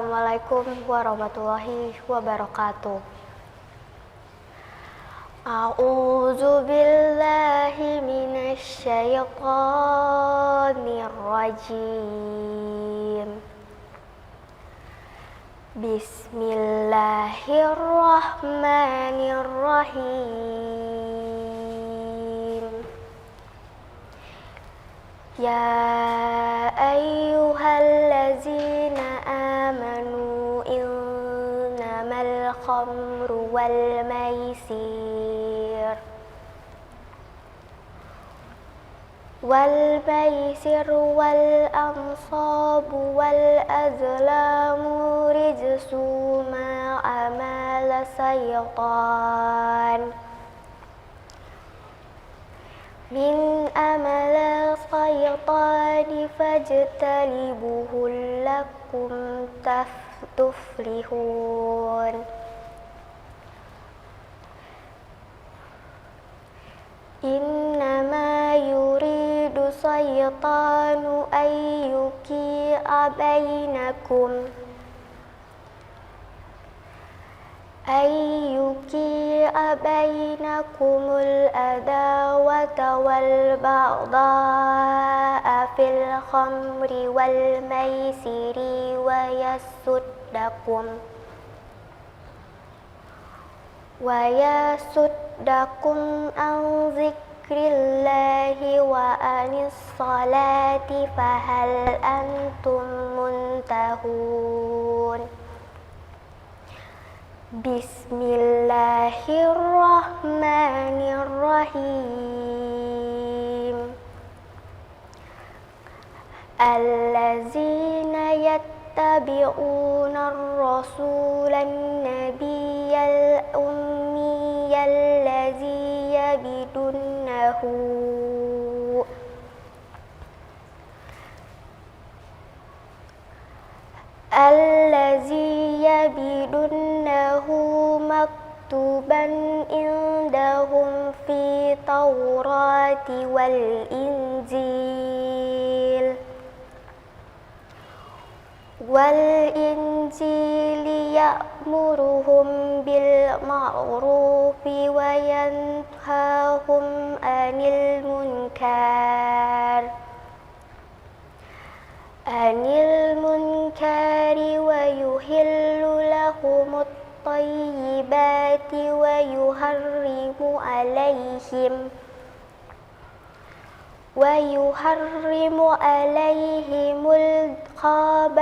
Assalamualaikum warahmatullahi wabarakatuh. A'udzu billahi minasy syaithanir rajim. Bismillahirrahmanirrahim. Ya ayyuhallazina amanu innamal khamru wal maisir wal ansabu wal azlamu rijsu ma'amala syaitan min amala syaitani fajtanibuhu lakum tuflihun. Innama yuridu syaitanu ayyuqi'a bainakumul adawata wal baghdha'a fil khamri wal maisiri wa yasuddakum an zikrillahi wa anis salati fahal antum muntahun. Bismillahirrahmanirrahim. Allazina yattabi'una ar-rasulan nabiyyal ummiyal ladzi yabidunnahu maktuban indahum fi taurati wal injili ya'muruhum bil ma'rufi wa yanhahum 'anil munkari wa yuhillu lahumut thayyibati wa yuharrimu alaihimul khaba'isa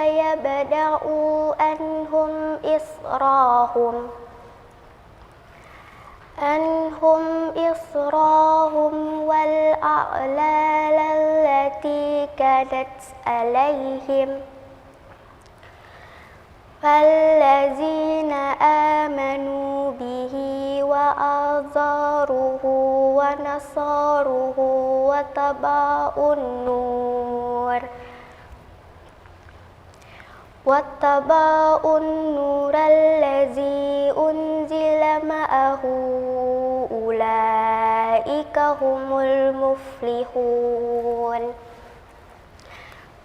yabda'u anhum israhum wal a'lal allati kanat alaihim fallazina amanu bihi wa azaruhu wa nasaruhu wa taba'un nurallazi unzila ma'ahu ulaika humul muflihun.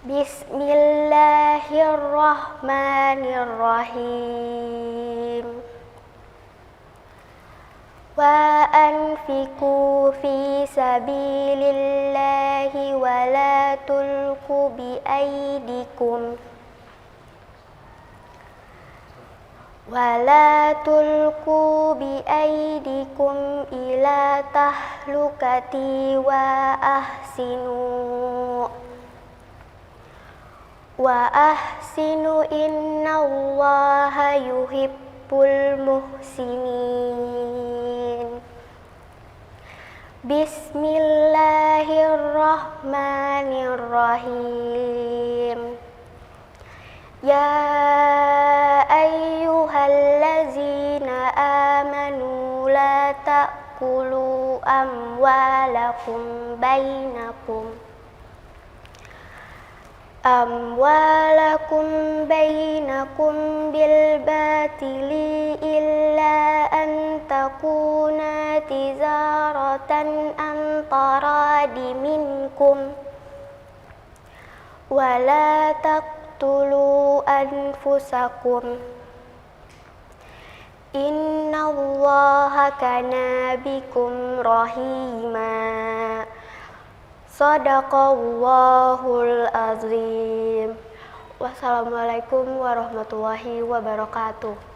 Bismillahirrahmanirrahim. Wa anfiqu fi sabilillahi wa la tulqu bi aidikum ila tahlukati wa ahsinu innallaha yuhibbul muhsinin. Bismillahirrahmanirrahim. Ya ayyuhallazina amanu la ta'kulu amwalakum bainakum bil batili illa an takuna tijaratan an taradi minkum wa la taqtulu anfusakum innallaha kana bikum rahima. Shadaqallahul azim. Wassalamualaikum warahmatullahi wabarakatuh.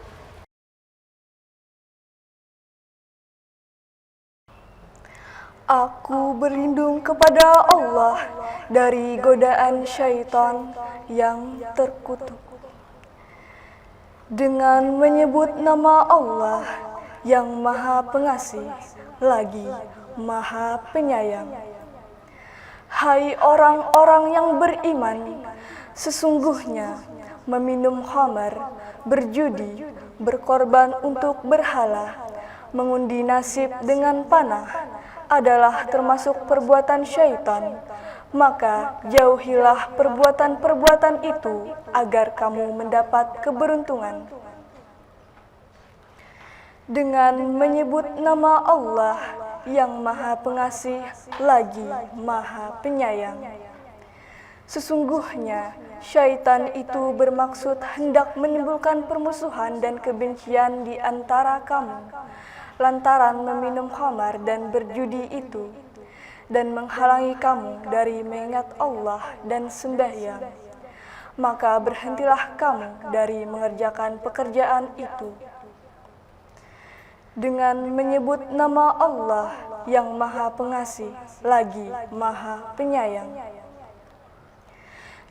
Aku berlindung kepada Allah dari godaan syaitan yang terkutuk. Dengan menyebut nama Allah yang Maha Pengasih lagi Maha Penyayang. Hai orang-orang yang beriman, sesungguhnya meminum khamar, berjudi, berkorban untuk berhala, mengundi nasib dengan panah adalah termasuk perbuatan syaitan. Maka jauhilah perbuatan-perbuatan itu agar kamu mendapat keberuntungan. Dengan menyebut nama Allah yang Maha Pengasih lagi Maha Penyayang. Sesungguhnya syaitan itu bermaksud hendak menimbulkan permusuhan dan kebencian di antara kamu lantaran meminum khamar dan berjudi itu, dan menghalangi kamu dari mengingat Allah dan sembahyang. Maka berhentilah kamu dari mengerjakan pekerjaan itu. Dengan menyebut nama Allah yang Maha Pengasih lagi Maha Penyayang,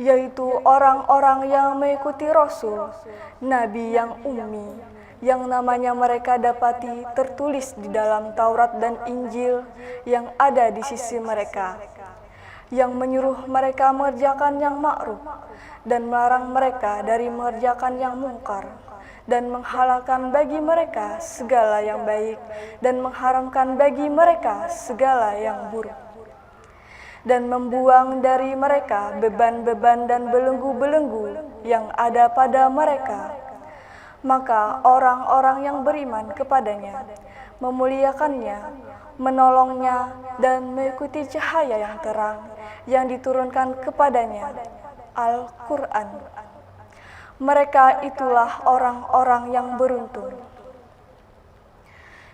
yaitu orang-orang yang mengikuti Rasul, Nabi yang ummi, yang namanya mereka dapati tertulis di dalam Taurat dan Injil yang ada di sisi mereka, yang menyuruh mereka mengerjakan yang ma'ruf dan melarang mereka dari mengerjakan yang mungkar, dan menghalalkan bagi mereka segala yang baik dan mengharamkan bagi mereka segala yang buruk, dan membuang dari mereka beban-beban dan belenggu-belenggu yang ada pada mereka. Maka orang-orang yang beriman kepadanya, memuliakannya, menolongnya, dan mengikuti cahaya yang terang yang diturunkan kepadanya, Al-Quran. Mereka itulah orang-orang yang beruntung.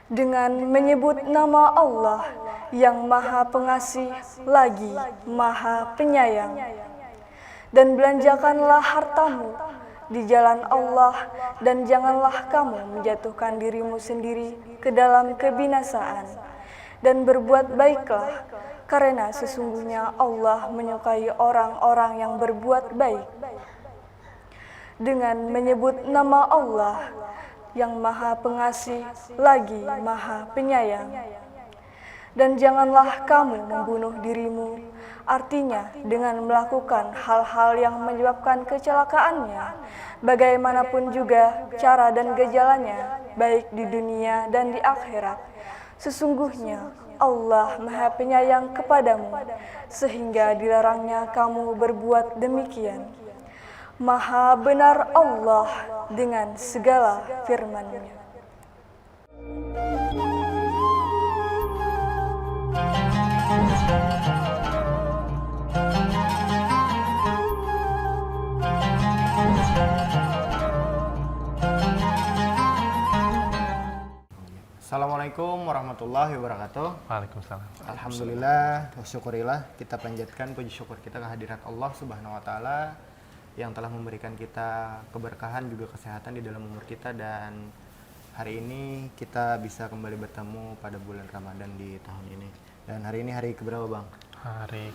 Dengan menyebut nama Allah yang Maha Pengasih lagi Maha Penyayang, dan belanjakanlah hartamu di jalan Allah, dan janganlah kamu menjatuhkan dirimu sendiri ke dalam kebinasaan, dan berbuat baiklah, karena sesungguhnya Allah menyukai orang-orang yang berbuat baik. Dengan menyebut nama Allah yang Maha Pengasih lagi Maha Penyayang, dan janganlah kamu membunuh dirimu, artinya dengan melakukan hal-hal yang menyebabkan kecelakaannya, bagaimanapun juga cara dan gejalanya, baik di dunia dan di akhirat. Sesungguhnya Allah Maha Penyayang kepadamu, sehingga dilarangnya kamu berbuat demikian. Maha benar Allah dengan segala firman-Nya. Assalamualaikum warahmatullahi wabarakatuh. Waalaikumsalam. Alhamdulillah, syukurillah, kita panjatkan puji syukur kita kehadirat Allah Subhanahu wa taala yang telah memberikan kita keberkahan juga kesehatan di dalam umur kita, dan hari ini kita bisa kembali bertemu pada bulan Ramadan di tahun ini. Dan hari ini hari keberapa, Bang? Hari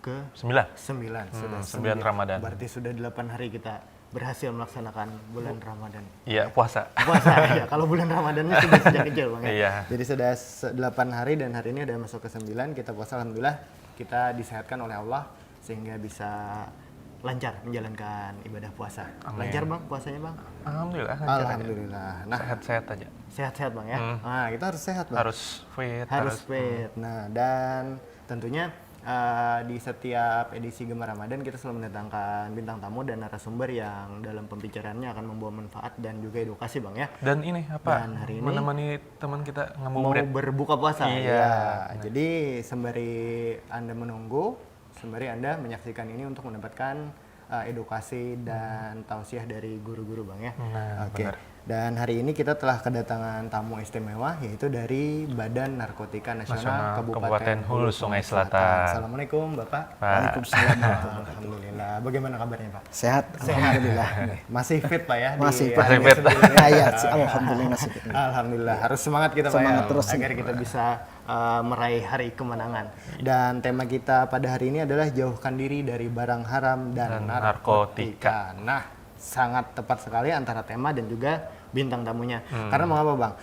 ke-9. 9 Ramadan. Berarti sudah 8 hari kita berhasil melaksanakan bulan Ramadan. Iya, puasa. Puasa ya. Kalau bulan Ramadannya sudah sejak kecil, Bang ya. Iya. Jadi sudah 8 hari dan hari ini udah masuk ke 9, kita puasa, alhamdulillah kita disehatkan oleh Allah sehingga bisa lancar menjalankan ibadah puasa. Amin. Lancar, Bang, puasanya, Bang? Alhamdulillah. Lancar Alhamdulillah. aja. Nah, Sehat-sehat aja. sehat-sehat, Bang ya. Nah, kita harus sehat, Bang. Harus fit. Harus fit. Nah, dan tentunya di setiap edisi Gemar Ramadan kita selalu mendatangkan bintang tamu dan narasumber yang dalam pembicaraannya akan membawa manfaat dan juga edukasi, Bang ya. Dan ini apa? Dan hari ini menemani teman kita mau ngabuburit. berbuka puasa. Iya. Ya. Jadi sembari Anda menunggu, sembari Anda menyaksikan ini untuk mendapatkan edukasi dan tausiah dari guru-guru Bang ya. Nah, Oke. benar. Dan hari ini kita telah kedatangan tamu istimewa yaitu dari Badan Narkotika Nasional Kabupaten Hulu Sungai Selatan. Assalamualaikum Bapak. Pak. Waalaikumsalam. Alhamdulillah. Bagaimana kabarnya Pak? Sehat, alhamdulillah. Masih fit Pak ya? Masih di fit. Anies sendiri? Ya, ya, alhamdulillah masih fit. Alhamdulillah. Harus semangat kita Pak Semangat ya. terus. Agar kita bisa meraih hari kemenangan. Dan tema kita pada hari ini adalah jauhkan diri dari barang haram dan narkotika. Nah, sangat tepat sekali antara tema dan juga bintang tamunya. Karena mengapa Bang?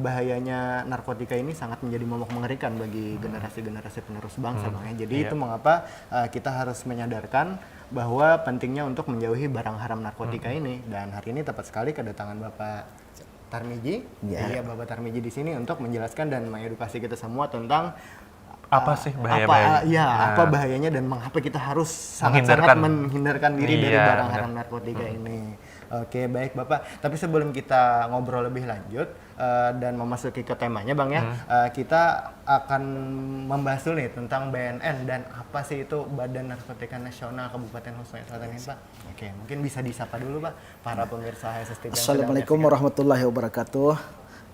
Bahayanya narkotika ini sangat menjadi momok mengerikan bagi generasi-generasi penerus bangsa Bang ya. Jadi itu mengapa kita harus menyadarkan bahwa pentingnya untuk menjauhi barang haram narkotika ini. Dan hari ini tepat sekali kedatangan Bapak Tarmiji. Iya, Bapak Tarmiji di sini untuk menjelaskan dan mengedukasi kita semua tentang Apa sih bahaya-bahaya? apa bahayanya dan mengapa kita harus sangat-sangat menghindarkan diri dari Iya, barang benar. haram narkotika ini. Oke, baik Bapak. Tapi sebelum kita ngobrol lebih lanjut dan memasuki ke temanya Bang ya, kita akan membahas dulu nih tentang BNN dan apa sih itu Badan Narkotika Nasional Kabupaten Hulu Sungai Selatan ini Pak. Oke, mungkin bisa disapa dulu Pak para pemirsa HSS TV. Assalamualaikum warahmatullahi wabarakatuh.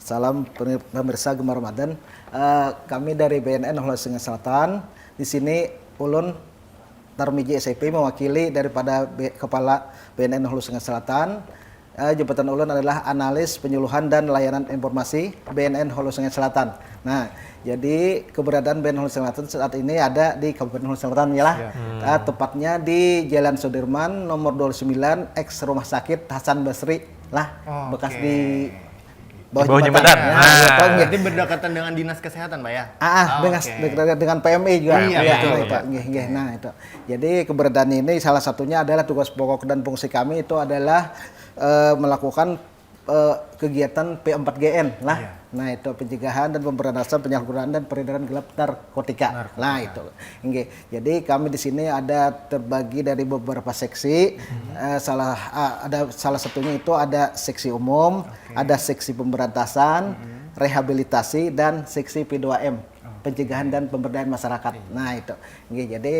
Salam pemirsa Gemar Ramadan. Kami dari BNN Hulu Sungai Selatan. Di sini Ulun Tarmiji SIP mewakili daripada Kepala BNN Hulu Sungai Selatan. Jabatan Ulun adalah analis penyuluhan dan layanan informasi BNN Hulu Sungai Selatan. Nah, jadi keberadaan BNN Hulu Sungai Selatan saat ini ada di Kabupaten Hulu Sungai Selatan ya lah. Tepatnya di Jalan Sudirman nomor 29 X Rumah Sakit Hasan Basri lah, bekas di bawah jembatan. Berarti berdekatan dengan Dinas Kesehatan Pak ya? Dengan PMI juga. Iya, betul, betul. Pak. Nggih. Nah, itu. Jadi keberadaan ini salah satunya adalah tugas pokok dan fungsi kami itu adalah melakukan kegiatan P4GN lah. Iya. Nah, itu pencegahan dan pemberantasan penyalahgunaan dan peredaran gelap narkotika. Nah, itu. Nggih. Jadi kami di sini ada terbagi dari beberapa seksi. Ada salah satunya itu ada seksi umum, ada seksi pemberantasan, rehabilitasi dan seksi P2M, pencegahan dan pemberdayaan masyarakat. Nah, itu. Nggih. Jadi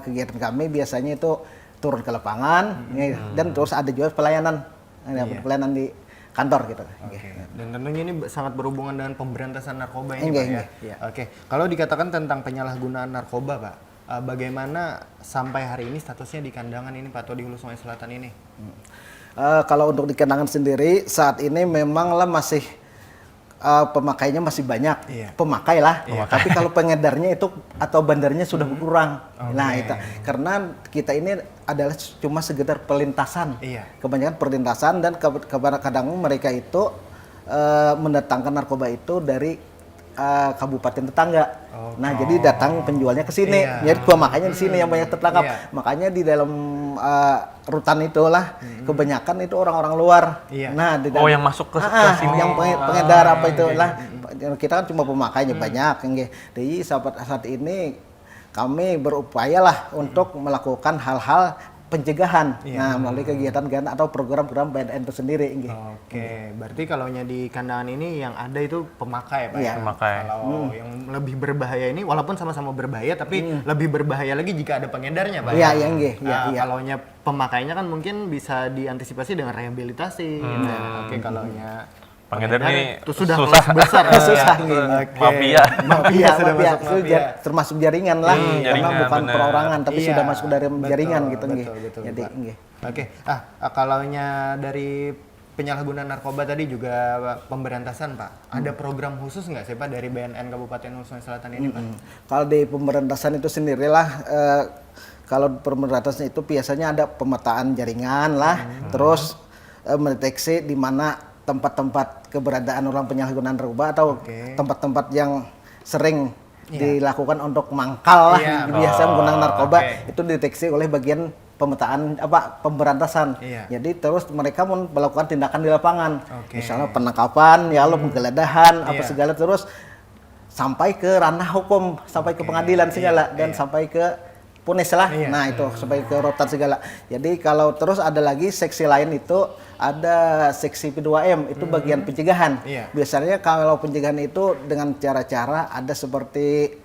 kegiatan kami biasanya itu turun ke lapangan dan terus ada juga pelayanan di kantor gitu. Dan tentunya ini sangat berhubungan dengan pemberantasan narkoba ini Enggak, Pak ya. iya. Oke, kalau dikatakan tentang penyalahgunaan narkoba Pak, bagaimana sampai hari ini statusnya di kandangan ini Pak atau di Hulu Sungai Selatan ini? Kalau untuk di kandangan sendiri saat ini memanglah masih pemakainya masih banyak, pemakai lah. Tapi kalau pengedarnya itu atau bandarnya sudah berkurang. Nah itu karena kita ini adalah cuma sekedar pelintasan. Kebanyakan perlintasan dan kadang mereka itu mendatangkan narkoba itu dari kabupaten tetangga. Nah jadi datang penjualnya ke sini. Jadi pemakainya di sini yang banyak tertangkap. Makanya di dalam rutan itulah kebanyakan itu orang-orang luar. Nah, yang masuk ke sini. Yang pengedar apa itu lah. Kita kan cuma pemakainya banyak. Jadi saat ini kami berupaya lah untuk melakukan hal-hal pencegahan. Nah, melalui kegiatan atau program-program BNN itu sendiri. Oke, berarti kalau di kandangan ini yang ada itu pemakai Pak. Pemakai. Kalau yang lebih berbahaya ini walaupun sama-sama berbahaya tapi lebih berbahaya lagi jika ada pengedarnya Pak. Kalau pemakainya kan mungkin bisa diantisipasi dengan rehabilitasi. Oke, kalau pengedar ini itu sudah kelas besar. Susah. Mafia sudah masuk itu termasuk jaringan lah. Karena bukan perorangan tapi sudah masuk dari jaringan gitu. Betul. Oke. Kalau dari penyalahgunaan narkoba tadi juga pemberantasan Pak. Ada program khusus nggak sih Pak dari BNN Kabupaten Hulu Sungai Selatan ini Pak? Kalau di pemberantasan itu sendirilah kalau pemberantasan itu biasanya ada pemetaan jaringan lah, terus mendeteksi di mana tempat-tempat keberadaan orang penyalahgunaan narkoba atau tempat-tempat yang sering dilakukan untuk mangkal lah biasa menggunakan narkoba itu dideteksi oleh bagian pemetaan pemberantasan. Jadi terus mereka melakukan tindakan di lapangan. Misalnya penangkapan, penggeledahan apa segala terus sampai ke ranah hukum, sampai ke pengadilan segala dan sampai ke Punis lah. Nah, itu sampai ke rotan segala. Jadi kalau terus ada lagi seksi lain itu ada seksi P2M itu bagian pencegahan. Biasanya kalau pencegahan itu dengan cara-cara ada seperti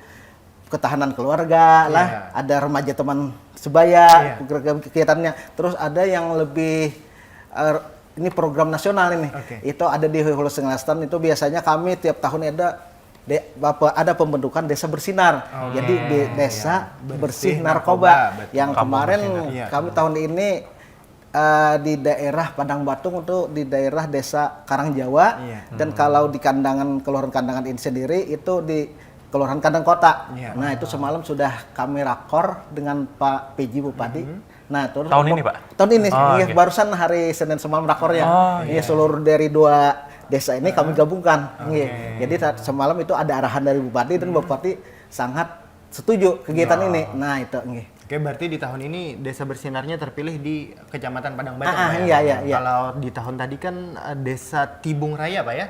ketahanan keluarga lah, ada remaja teman sebaya kegiatannya. Terus ada yang lebih ini program nasional ini. Itu ada di Hulu Senglastan, itu biasanya kami tiap tahun ada pembentukan desa bersinar. Jadi desa bersih narkoba. Yang kemarin kami tahun ini di daerah Padang Batung itu di daerah desa Karangjawa, dan kalau di Kelurahan Kandangan ini sendiri itu di Kelurahan Kandang Kota. Nah itu semalam sudah kami rakor dengan Pak PJ Bupati. Nah terus tahun ini Pak? Tahun ini, barusan hari Senin semalam rakornya. Seluruh dari 2 desa ini kami gabungkan. Jadi semalam itu ada arahan dari Bupati, dan Bupati sangat setuju kegiatan ini. Nah itu. Oke, berarti di tahun ini desa bersinarnya terpilih di Kecamatan Padang Batung. Iya. Kalau di tahun tadi kan desa Tibung Raya Pak ya?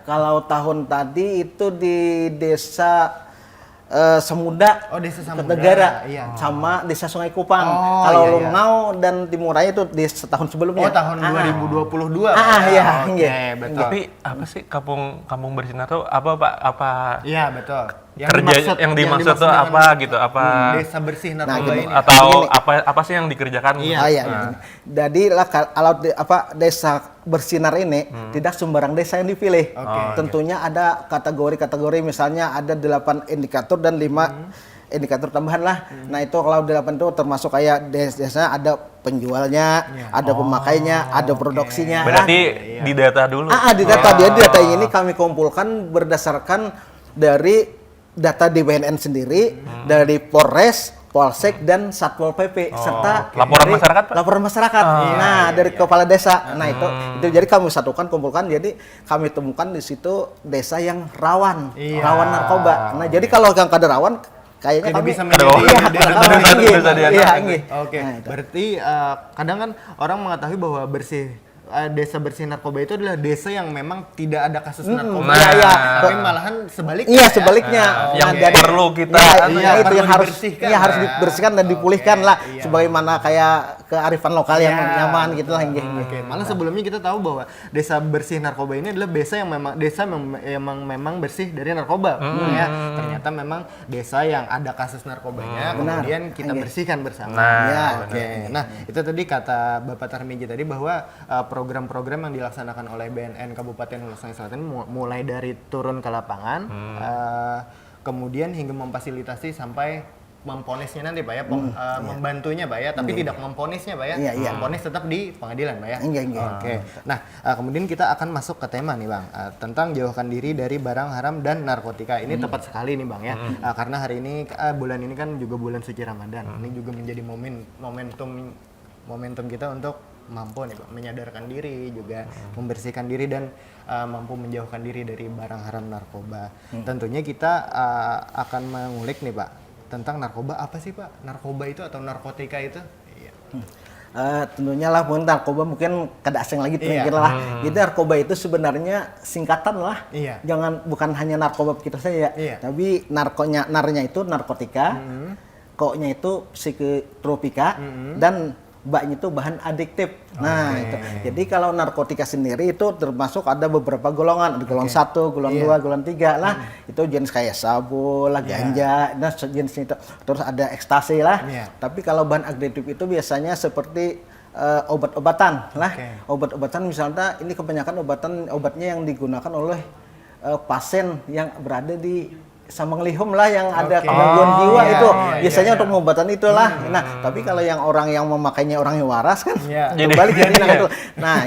Kalau tahun tadi itu di desa Semuda, desa Samudra, Negara, sama desa Sungai Kupang. Kalau Lungau dan Timur Raya itu di setahun sebelumnya. Tahun 2022. Iya. Betul. Tapi apa sih kampung bersinar tuh apa Pak? Apa? Iya, betul. Yang dimaksud tuh apa gitu? Apa desa bersih narkoba ini? Atau apa sih yang dikerjakan? Jadi lah kalau desa bersinar ini tidak sembarang desa yang dipilih. Tentunya ada kategori-kategori, misalnya ada 8 indikator dan 5 indikator tambahan lah. Nah itu kalau 8 itu termasuk kayak desanya ada penjualnya, ada pemakainya, ada produksinya. Berarti didata dulu. Didata. Data ini kami kumpulkan berdasarkan dari data di BNN sendiri, dari Polres, Polsek, dan Satpol PP, serta laporan masyarakat. Dari kepala desa. Nah itu jadi kami satukan, kumpulkan, jadi kami temukan di situ desa yang rawan narkoba. Nah jadi kalau yang kada rawan, kayaknya kami bisa Oke. Berarti kadang kan orang mengetahui bahwa desa bersih narkoba itu adalah desa yang memang tidak ada kasus narkoba. Tapi malahan sebaliknya. Iya, sebaliknya. Yang perlu kita itu yang harus dibersihkan dan dipulihkan lah, sebagaimana kayak kearifan lokal yang nyaman gitu lah. Malah sebelumnya kita tahu bahwa desa bersih narkoba ini adalah desa yang memang bersih dari narkoba. Ternyata memang desa yang ada kasus narkobanya, kemudian kita bersihkan bersama. Nah, itu tadi kata Bapak Tarmiji tadi bahwa program-program yang dilaksanakan oleh BNN Kabupaten Hulu Sungai Selatan mulai dari turun ke lapangan, kemudian hingga memfasilitasi sampai memponisnya nanti Pak ya, membantunya Pak ya, tapi tidak memponisnya Pak ya, memponis tetap di pengadilan Pak ya. Oke. Nah, kemudian kita akan masuk ke tema nih Bang, tentang jauhkan diri dari barang haram dan narkotika. Ini tepat sekali nih Bang ya, karena hari ini bulan ini kan juga bulan suci Ramadan. Ini juga menjadi momentum kita untuk mampu nih Pak menyadarkan diri, juga membersihkan diri, dan mampu menjauhkan diri dari barang haram narkoba. Tentunya kita akan mengulik nih Pak tentang narkoba. Apa sih Pak narkoba itu atau narkotika itu? Tentunya lah narkoba mungkin kada asing lagi lah. Jadi narkoba itu sebenarnya singkatan lah. Bukan hanya narkoba kita saja, tapi narnya itu narkotika, koknya itu psikotropika, dan baknya itu bahan adiktif. Nah, itu. Jadi kalau narkotika sendiri itu termasuk ada beberapa golongan. Ada golongan 1, golongan 2, golongan 3 lah. Itu jenis kayak sabu lah, ganja, nah jenis itu. Terus ada ekstasi lah. Tapi kalau bahan adiktif itu biasanya seperti obat-obatan lah. Obat-obatan misalnya ini kebanyakan obatnya yang digunakan oleh pasien yang berada di Samanglihum lah, yang ada gangguan jiwa itu biasanya untuk pengobatan itulah. Nah, tapi kalau yang orang yang memakainya orang yang waras kan kembali itu. Nah,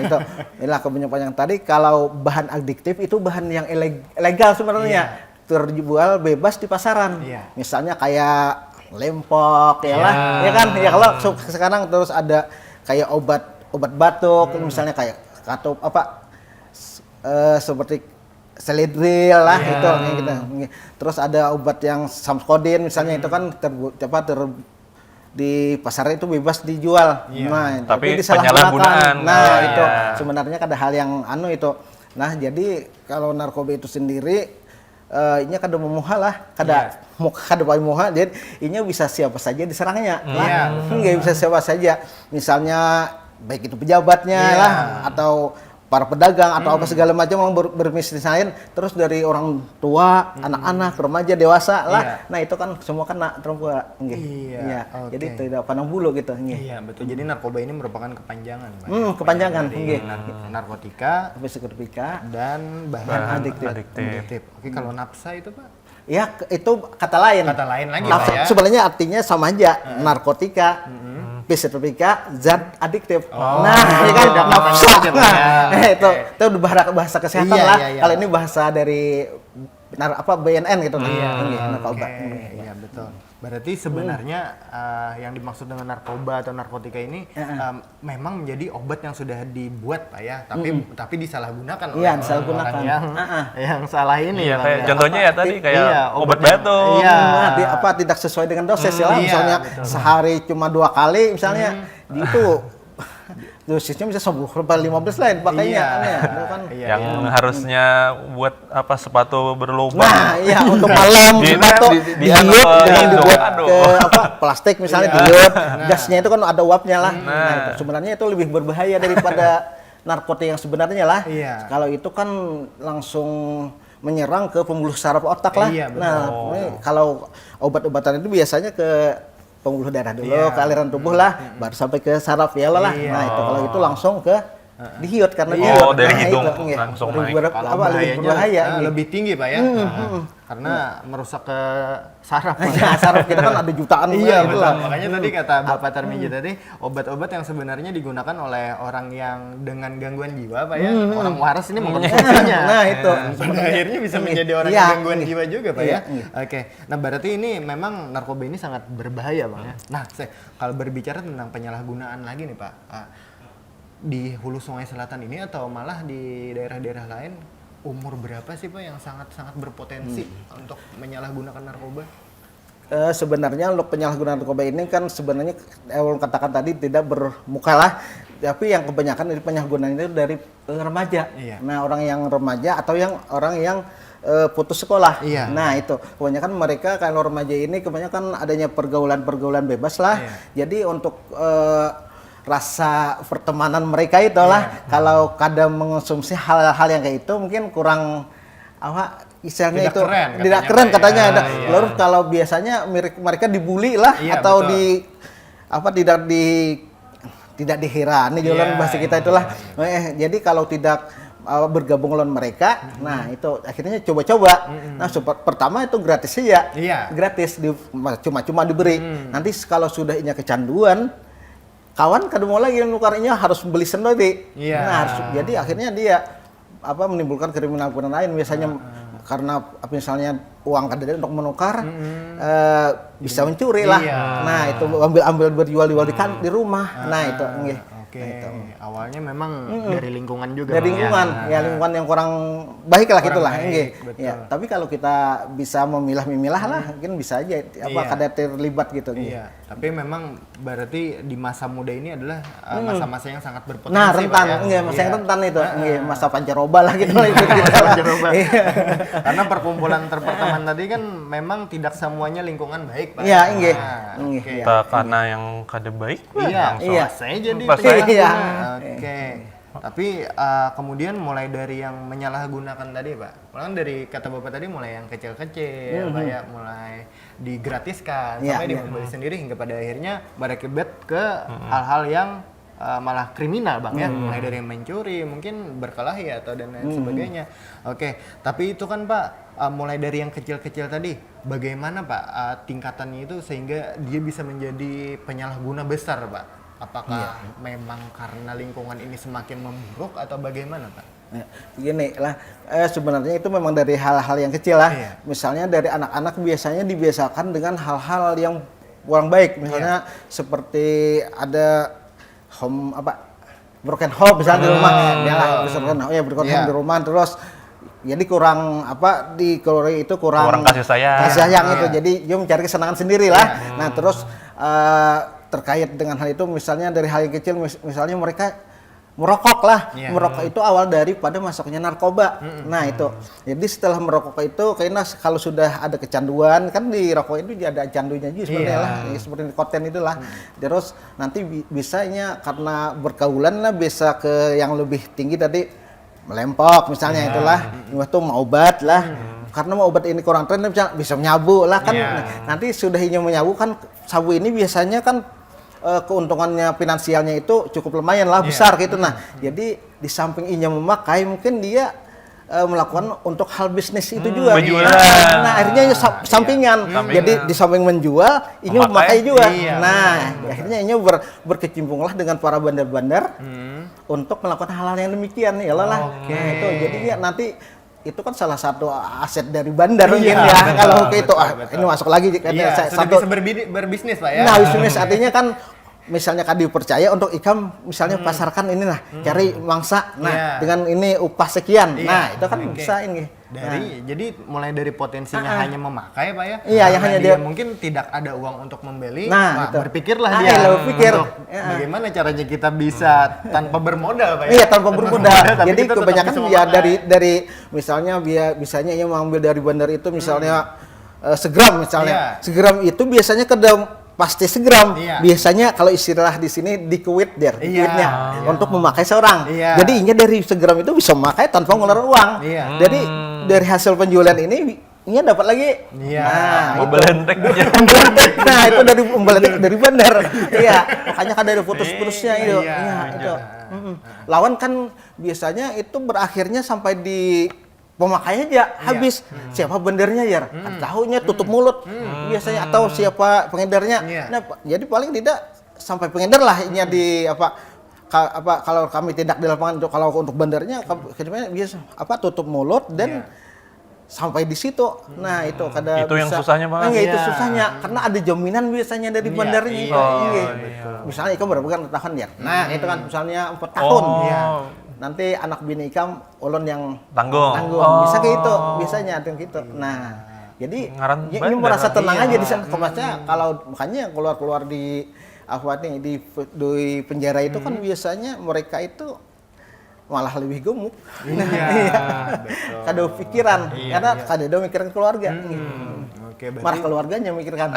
inilah kebanyakan yang tadi. Kalau bahan adiktif itu bahan yang ilegal sebenarnya, terjual bebas di pasaran. Misalnya kayak lempok ya kan. Ya kalau sekarang terus ada kayak obat batuk, misalnya kayak seperti Seledril lah itu gitu. Terus ada obat yang Samskodin misalnya, itu kan di pasar itu bebas dijual. Nah, tapi disalahgunakan. Nah, itu sebenarnya ada hal yang itu. Nah, jadi kalau narkoba itu sendiri ini kada memuha lah, kada memuha, jadi ini bisa siapa saja diserangnya. Nggak bisa siapa saja. Misalnya baik itu pejabatnya lah, atau para pedagang atau apa segala macam orang berbisnis lain, terus dari orang tua, anak-anak, remaja, dewasa lah. Nah itu kan semua kena terbuka. Iya. Jadi tidak pandang bulu gitu. Iya betul. Jadi narkoba ini merupakan kepanjangan, Pak. Kepanjangan. Dari narkotika, psikotropika dan bahan adiktif. Oke, kalau nafsa itu Pak? Ya itu kata lain. Kata lain lagi Nafsu, Pak ya. sebenarnya artinya sama aja. Narkotika, psikotropika, zat adiktif. Nah, ini kan nafsu. Itu udah bahasa kesehatan lah. Kalau ini bahasa dari BNN gitu kan. Narkoba. Iya betul. Berarti sebenarnya yang dimaksud dengan narkoba atau narkotika ini memang menjadi obat yang sudah dibuat Pak ya, tapi disalahgunakan oleh orang yang salah ini. Iya, kayak contohnya ya tadi kayak obat batuk. Iya, tidak sesuai dengan dosis ya. Misalnya sehari cuma 2 kali misalnya itu dosisnya bisa 10-15 lain pakainya. Yang harusnya buat sepatu berlubang. Nah, iya untuk malam sepatu diut yang dibuat ke plastik misalnya diut, gasnya itu kan ada uapnya lah. Nah, itu sebenarnya itu lebih berbahaya daripada narkotika yang sebenarnya lah. Kalau itu kan langsung menyerang ke pembuluh saraf otak lah. Nah, kalau obat-obatan itu biasanya ke pembuluh darah dulu, ke aliran tubuh lah, baru sampai ke saraf ya lah. Nah itu kalau itu langsung ke dihiut karena dihiut. Dari hidung langsung naik. Lebih berbahaya. Lebih tinggi Pak ya, karena merusak ke saraf. Saraf kita kan ada jutaan. Iya betul. Makanya tadi kata Bapak Tarmiji tadi, obat-obat yang sebenarnya digunakan oleh orang yang dengan gangguan jiwa Pak ya, orang waras ini mengkonsumsinya. Nah itu. Pada akhirnya bisa menjadi orang yang gangguan jiwa juga Pak ya. Oke. Nah berarti ini memang narkoba ini sangat berbahaya Bang ya. Nah kalau berbicara tentang penyalahgunaan lagi nih Pak, di Hulu Sungai Selatan ini atau malah di daerah-daerah lain, umur berapa sih Pak yang sangat-sangat berpotensi untuk menyalahgunakan narkoba? Sebenarnya untuk penyalahgunaan narkoba ini kan sebenarnya katakan tadi tidak bermuka lah, tapi yang kebanyakan dari penyalahgunaan itu dari remaja. Nah orang yang remaja atau orang yang putus sekolah. Nah itu kebanyakan mereka kalau remaja ini kebanyakan adanya pergaulan bebas lah. Jadi untuk rasa pertemanan mereka itulah kalau kadang mengonsumsi hal-hal yang kayak itu mungkin kurang istilahnya itu tidak keren katanya. Lalu kalau biasanya mereka dibully lah atau tidak dihirani jalan bahasa kita itulah. Jadi kalau tidak bergabung dengan mereka, nah itu akhirnya coba-coba. Nah pertama itu gratis ya, gratis cuma diberi. Nanti kalau sudah inya kecanduan, kawan kadang mau lagi nukarnya harus beli sendiri. Nah jadi akhirnya dia menimbulkan kriminal lain biasanya karena misalnya uang kadang untuk menukar bisa mencuri lah. Nah itu ambil berjual di rumah. Nah itu awalnya memang dari lingkungan juga. Dari lingkungan, lingkungan yang kurang baik lah gitulah. Tapi kalau kita bisa memilah-milah lah, mungkin bisa aja kadang terlibat gitu. Tapi memang berarti di masa muda ini adalah masa-masa yang sangat berpotensi. Nah rentan, masa yang rentan itu, masa pancaroba lah gitu. Pancaroba. Karena perkumpulan terperteman tadi kan memang tidak semuanya lingkungan baik Pak. Karena yang kada baik. Saya jadi Tapi kemudian mulai dari yang menyalahgunakan tadi Pak, mulai dari kata Bapak tadi mulai yang kecil-kecil, Pak ya, mulai digratiskan sampai dibeli sendiri hingga pada akhirnya berakibat ke hal-hal yang malah kriminal Bang ya, mulai dari mencuri, mungkin berkelahi atau dan lain sebagainya. Tapi itu kan Pak mulai dari yang kecil-kecil tadi, bagaimana Pak tingkatannya itu sehingga dia bisa menjadi penyalahguna besar Pak? Apakah memang karena lingkungan ini semakin memburuk atau bagaimana Pak? Begini lah, sebenarnya itu memang dari hal-hal yang kecil lah. Misalnya dari anak-anak biasanya dibiasakan dengan hal-hal yang kurang baik. Misalnya seperti ada broken home misalnya di rumah. Broken home di rumah terus. Jadi kurang di keluarga itu kurang kasih sayang itu. Jadi dia mencari kesenangan sendiri lah. Nah terus terkait dengan hal itu misalnya dari hal yang kecil misalnya mereka merokok lah. Iya. Merokok itu awal daripada masuknya narkoba. Nah itu. Jadi setelah merokok itu kayaknya kalau sudah ada kecanduan kan di rokok itu ada candunya juga sebenarnya lah. Ya, seperti nikotin itulah. Terus nanti bisanya karena berkaulan lah bisa ke yang lebih tinggi tadi melempok misalnya itulah. Itu mau obat lah. Karena mau obat ini kurang tren bisa menyabu lah kan. Nanti sudah ingin menyabu kan sabu ini biasanya kan keuntungannya finansialnya itu cukup lumayan lah besar gitu. Nah, jadi di samping inya memakai mungkin dia melakukan untuk hal bisnis itu juga. Berjualan. Nah, akhirnya sampingan. Jadi di samping menjual, ini memakai juga. Nah, akhirnya ini berkecimpunglah dengan para bandar-bandar untuk melakukan hal-hal yang demikian. Ya lah. Nah, itu jadi ya nanti itu kan salah satu aset dari bandar mungkin ya. Kalau ke itu ini masuk lagi Sudah satu bisa berbisnis Pak ya. Nah, bisnis artinya kan misalnya kan dipercaya untuk ikam misalnya pasarkan ini lah cari mangsa dengan ini upah sekian. Nah, itu kan bisa ini. Jadi mulai dari potensinya hanya memakai Pak ya. Iya, yang hanya dia mungkin tidak ada uang untuk membeli. Nah, itu. Berpikirlah dia berpikir untuk bagaimana caranya kita bisa tanpa bermodal Pak ya. Iya, tanpa bermodal. Tapi Jadi kita tetap kebanyakan bisa ya memakai. dari misalnya bisanya yang mengambil dari bandar itu misalnya segram misalnya. Segram itu biasanya pasti segram. Biasanya kalau istilah di sini dikuit duitnya untuk memakai seorang. Jadi ini dari segram itu bisa memakai tanpa ngeluarin uang. Jadi dari hasil penjualan ini dapat lagi. Nah, Membelentek aja. nah, itu dari pembelentek dari bandar. Iya, makanya kan dari putus-putusnya itu. Itu. Lawan kan biasanya itu berakhirnya sampai di pemakai aja habis. Siapa bendernya ya? Kan tahunya tutup mulut biasanya atau siapa pengedarnya. Nah, jadi paling tidak sampai pengedar lah ini di kalau kami tidak di lapangan kalau untuk bendernya biasa tutup mulut dan sampai di situ. Nah, itu Itu yang susahnya banget. Itu susahnya karena ada jaminan biasanya dari bandarnya. Misalnya ikan berapa tahun ya? Nah, itu kan misalnya 4 tahun. Nanti anak bini ikam ulun yang tanggung. Bisa kayak itu biasanya ada gitu. Nah, jadi ini merasa tenang aja di sana. Maksudnya kalau makanya keluar di di penjara itu kan biasanya mereka itu malah lebih gemuk. Kada pikiran karena kada mikiran keluarga. Malah keluarganya mikirkan.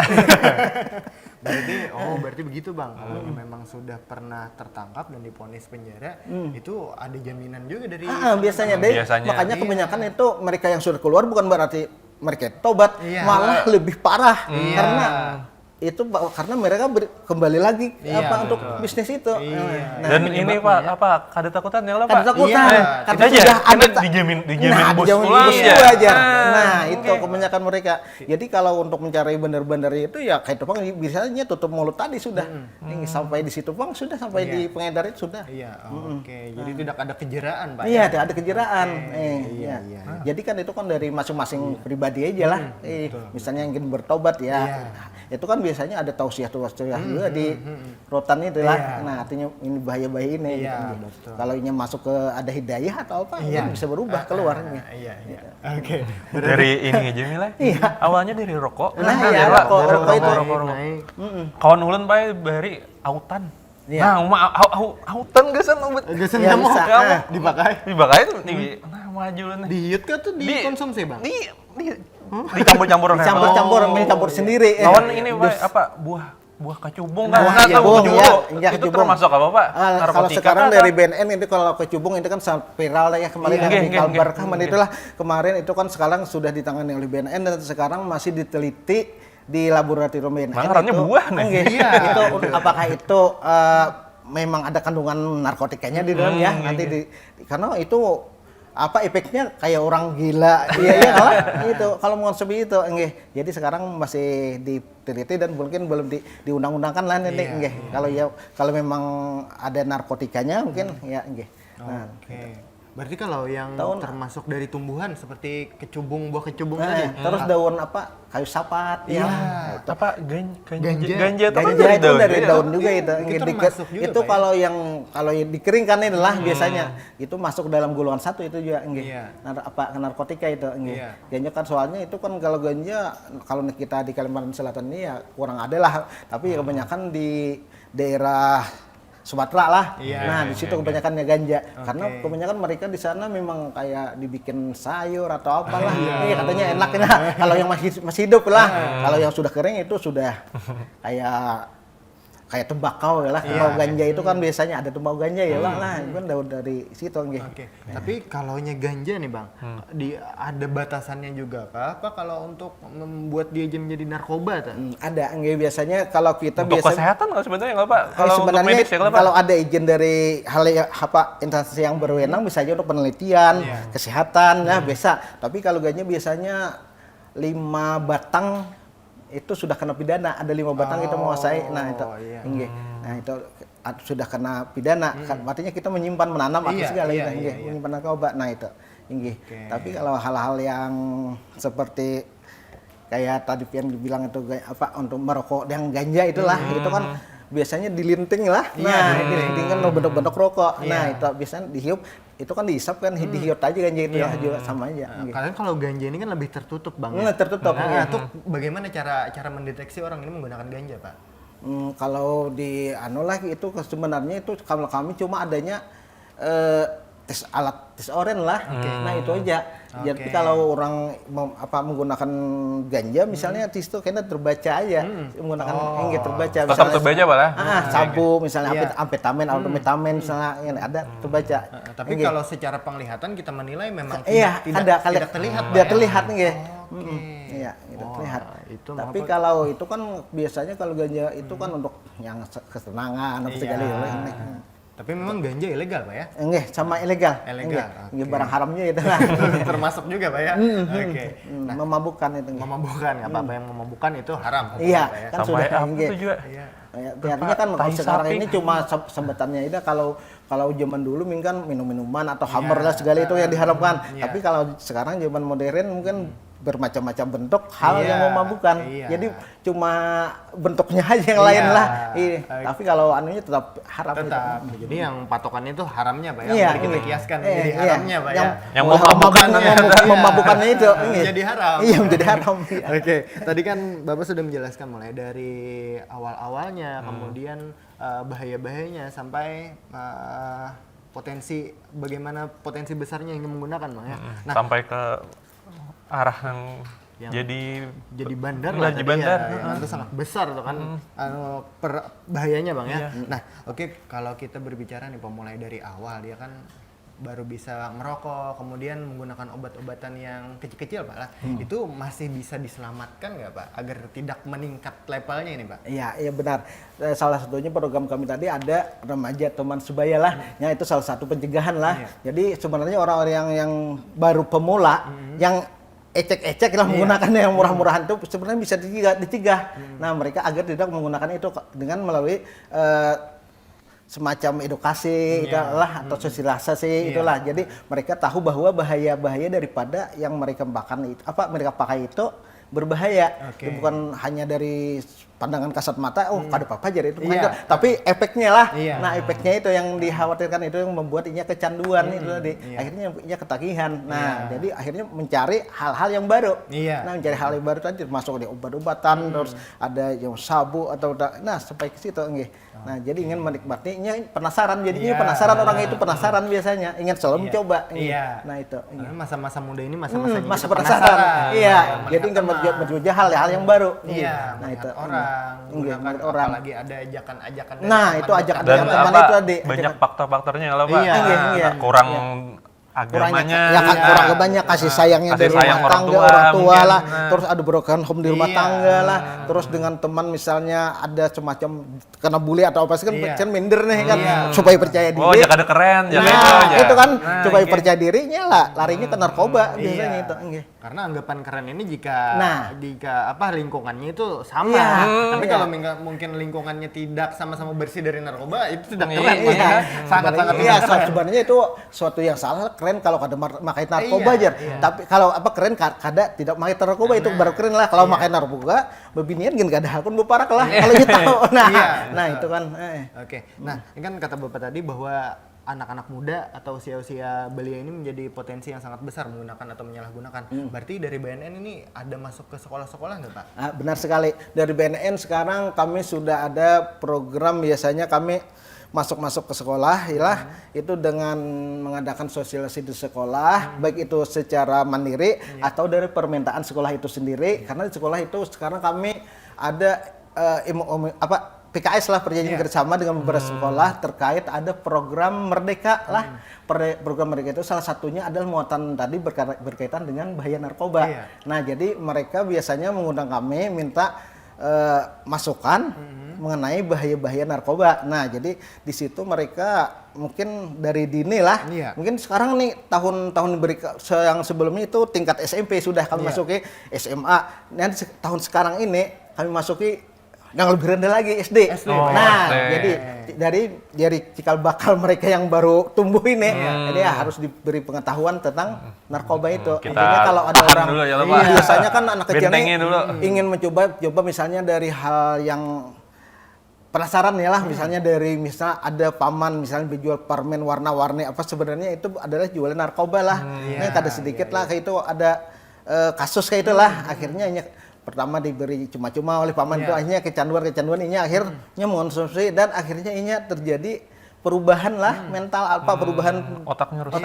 Berarti begitu Bang. Kalau memang sudah pernah tertangkap dan divonis penjara, itu ada jaminan juga dari biasanya. Makanya kebanyakan itu mereka yang sudah keluar bukan berarti mereka tobat, malah lebih parah karena itu karena mereka kembali lagi untuk bisnis itu. Dan ini Pak, kada takutan ya lah Pak. Kada takutan. Karena sudah ada dijamin bos aja. Nah, itu kebanyakan mereka. Jadi kalau untuk mencari bandar-bandar itu ya kayak Bang biasanya tutup mulut tadi sudah. Ini sampai di situ Bang sudah sampai di pengedar itu sudah. Jadi tidak ada kejeraan Pak. Iya, tidak ada kejeraan. Jadi kan itu kan dari masing-masing pribadi aja lah. Misalnya yang ingin bertobat itu kan biasanya ada tausiah juga di rotan itu lah. Nah, artinya ini bahaya-bahaya ini. Kalau ini masuk ke ada hidayah atau apa, kan bisa berubah keluarnya. Dari ini aja Milay. Awalnya dari rokok. Rokok itu. Kawan ulun Pak bari autan. Nah, autan gesan obat. Gesan nyamuk dipakai. Nah, maju nih. Diet kan tuh dikonsumsi Bang. Dicampur sendiri. Lawan ini Pak, buah kecubung kan? Itu termasuk apa Pak? Kalau sekarang dari BNN itu kalau kecubung itu kan sangat viral ya kemarin di Kalbar itulah kemarin itu kan sekarang sudah ditangani oleh BNN dan sekarang masih diteliti di laboratorium BNN. Mangarannya buah nih. Itu apakah itu memang ada kandungan narkotikanya di dalam nanti karena itu efeknya kayak orang gila itu kalau mengonsumsi itu jadi sekarang masih diteliti dan mungkin belum diundang-undangkan lah nanti kalau memang ada narkotikanya mungkin Berarti kalau yang termasuk dari tumbuhan seperti buah kecubung tadi. Terus daun kayu sapat ganja itu dari daun juga itu. Itu kalau yang dikeringkan inilah biasanya itu masuk dalam golongan 1 itu juga narkotika itu. Ganja kan soalnya itu kan kalau ganja kalau kita di Kalimantan Selatan ini ya kurang ada lah, tapi kebanyakan di daerah Sumatera lah. Iya, Nah, di situ kebanyakannya ganja. Karena Oke. kebanyakan mereka di sana memang kayak dibikin sayur atau apalah. Katanya enak nah. Kalau yang masih hidup lah. Kalau yang sudah kering itu sudah kayak tembakau ya lah. Tembakau ganja itu kan biasanya ada tembakau ganja ya lah. Itu kan dari situ nggih. Oke. Tapi kalau ganja nih Bang, ada batasannya juga kah? Apa kalau untuk membuat dia menjadi narkoba tuh? Ada nggih biasanya kalau kita Untuk biasanya kesehatan nggak sebenarnya nggak Pak? Kalau untuk sebenarnya medis ya nggak Pak? kalau ada izin dari instansi yang berwenang bisa aja untuk penelitian, kesehatan ya bisa. Tapi kalau ganja biasanya 5 batang itu sudah kena pidana. Ada 5 batang kita menguasai. Nah itu, nggih. Nah itu sudah kena pidana. Artinya kita menyimpan, menanam atau segala itu, menyimpan narkoba. Nah itu, nggih. Tapi kalau hal-hal yang seperti kayak tadi yang dibilang itu untuk merokok yang ganja itulah, itu kan biasanya dilinting lah. Nah, dilinting kan bentuk-bentuk rokok. Nah itu biasanya dihiup. Itu kan dihisap kan, dihiut aja ganja itu juga sama aja. Kalian kalau ganja ini kan lebih tertutup Bang. Tertutup. Nah, itu bagaimana cara mendeteksi orang ini menggunakan ganja, Pak? Kalau di itu sebenarnya itu kalau kami cuma adanya tes oren lah. Nah itu aja. Jadi kalau orang menggunakan ganja misalnya di situ kayaknya terbaca aja menggunakan terbaca. Tetap terbaca Pak lah. Sabu misalnya amfetamin, autometamin misalnya yang ada terbaca. Tapi kalau secara penglihatan kita menilai memang tidak terlihat. Tidak terlihat nggih. Iya, tidak terlihat. Tapi apa? kalau itu kan biasanya kalau ganja itu kan untuk yang kesenangan atau segala ini. Tapi memang ganja ilegal, Pak ya? Enggak, sama ilegal. Ilegal. Enggak, barang haramnya itu lah. Termasuk juga, Pak ya? Oke. Nah, memabukkan itu. Memabukkan, apa-apa yang memabukkan itu haram. Iya, Pak ya? kan Sampai sudah apa enggak. itu juga? Artinya kan Tai sekarang sapi. ini cuma sebutannya itu kalau zaman dulu mungkin minum-minuman atau hammer lah segala itu yang diharapkan. Tapi kalau sekarang zaman modern mungkin bermacam-macam bentuk hal yang memabukkan. Jadi cuma bentuknya aja yang lain lah. Tapi kalau anunya tetap haram. Tetap. Jadi yang patokannya itu haramnya, Pak ya? Iya, Mari kita kiaskan jadi haramnya, Pak ya? Yang memabukkannya itu. Menjadi haram. Iya, menjadi haram. Oke, tadi kan Bapak sudah menjelaskan mulai dari awal-awalnya, kemudian bahaya-bahayanya sampai potensi potensi besarnya yang menggunakan, Bang ya. Nah, sampai ke arah yang jadi bandar lah, jadi bandar. yang itu sangat besar tuh kan bahayanya Bang ya. Nah, oke, kalau kita berbicara nih mulai dari awal dia kan baru bisa merokok, kemudian menggunakan obat-obatan yang kecil-kecil Pak lah. Itu masih bisa diselamatkan nggak Pak agar tidak meningkat levelnya ini Pak? Iya benar. Salah satunya program kami tadi ada remaja teman sebaya lah. Ya itu salah satu pencegahan lah. Jadi sebenarnya orang-orang yang baru pemula yang ecek-ecek lah menggunakan yang murah-murahan itu sebenarnya bisa dicegah. Nah mereka agar tidak menggunakan itu dengan melalui semacam edukasi itulah atau sosialisasi itulah. Jadi mereka tahu bahwa bahaya-bahaya daripada yang mereka makan itu mereka pakai itu berbahaya. Itu bukan hanya dari pandangan kasat mata, ada apa jadi itu tapi efeknya lah. Nah, efeknya itu yang dikhawatirkan itu yang membuat inya kecanduan itu tadi. Akhirnya inya ketagihan. Nah, jadi akhirnya mencari hal-hal yang baru. Nah, mencari hal yang baru tadi termasuk di obat-obatan, terus ada yang sabu atau sampai ke situ nggih. Nah, jadi ingin menikmatinya penasaran jadinya penasaran orang itu penasaran biasanya ingin selalu mencoba. Nah, itu. Masa-masa muda ini masa-masa masa penasaran. Jadi ingin mencoba hal yang baru. Nah, itu orang menggunakan apalagi ada ajakan-ajakan dari nah itu ajakan dan teman itu ada banyak faktor-faktornya kalau Pak. Iya. Kurang agamanya, kurang agamanya, kasih sayangnya dari rumah tangga orang tua lah, terus ada broken home di rumah tangga lah, terus dengan teman misalnya ada semacam kena bully atau apa sih kan minder nih kan supaya percaya diri. jangan ada keren, itu kan supaya percaya dirinya lah larinya ke narkoba biasanya itu. Karena anggapan keren ini jika lingkungannya itu sama. Tapi kalau mungkin lingkungannya tidak sama-sama bersih dari narkoba itu tidak keren. Sangat-sangat tidak keren. Sebenarnya itu suatu yang salah. Keren kalau kada makai narkoba aja. Tapi kalau keren kada tidak makai narkoba itu baru keren lah. Kalau makai narkoba bebinian gin kada hakun beparak lah kalau kita tahu. Nah itu kan. Nah, ini kan kata Bapak tadi bahwa anak-anak muda atau usia-usia belia ini menjadi potensi yang sangat besar menggunakan atau menyalahgunakan. Berarti dari BNN ini ada masuk ke sekolah-sekolah nggak Pak? Benar sekali. Dari BNN sekarang kami sudah ada program biasanya kami masuk ke sekolah ya itu dengan mengadakan sosialisasi di sekolah baik itu secara mandiri atau dari permintaan sekolah itu sendiri karena di sekolah itu sekarang kami ada PKS lah perjanjian kerjasama dengan beberapa sekolah terkait ada program Merdeka lah. Program Merdeka itu salah satunya adalah muatan tadi berkaitan dengan bahaya narkoba. Nah, jadi mereka biasanya mengundang kami minta masukan mengenai bahaya-bahaya narkoba. Nah, jadi di situ mereka mungkin dari dini lah. Mungkin sekarang nih tahun-tahun yang sebelumnya itu tingkat SMP sudah kami masuki SMA. Nanti tahun sekarang ini kami masuki yang lebih rendah lagi SD. Nah, jadi dari cikal bakal mereka yang baru tumbuh ini, jadi harus diberi pengetahuan tentang narkoba itu. Intinya kalau ada orang, biasanya kan anak kecil ini ingin mencoba misalnya dari hal yang penasaran ya lah, misalnya dari ada paman misalnya berjual permen warna-warni apa sebenarnya itu adalah jualan narkoba lah. Ada sedikit lah kayak itu ada kasus kayak itulah akhirnya pertama diberi cuma-cuma oleh paman itu akhirnya kecanduan ini akhirnya mengonsumsi dan akhirnya ini terjadi perubahan lah mental perubahan otaknya rusak.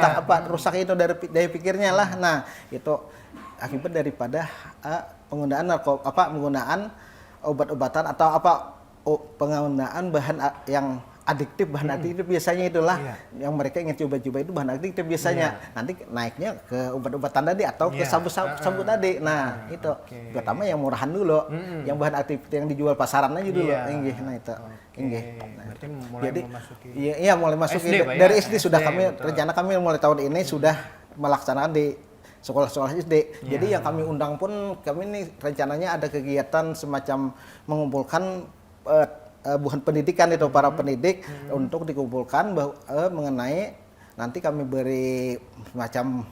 Rusak itu dari pikirnya lah. Nah, itu akibat daripada penggunaan penggunaan obat-obatan atau penggunaan bahan yang adiktif, bahan adiktif biasanya itulah yang mereka ingin coba-coba itu bahan adiktif biasanya. Nanti naiknya ke obat-obatan tadi atau ke sabu-sabu tadi. Nah, itu pertama yang murahan dulu, yang bahan aktif yang dijual pasaran aja dulu. Nah, itu. Berarti mulai memasuki. Iya, mulai masuk dari SD sudah rencana kami mulai tahun ini sudah melaksanakan di sekolah-sekolah SD. Jadi yang kami undang pun kami ini rencananya ada kegiatan semacam mengumpulkan bukan pendidikan itu para pendidik untuk dikumpulkan mengenai nanti kami beri semacam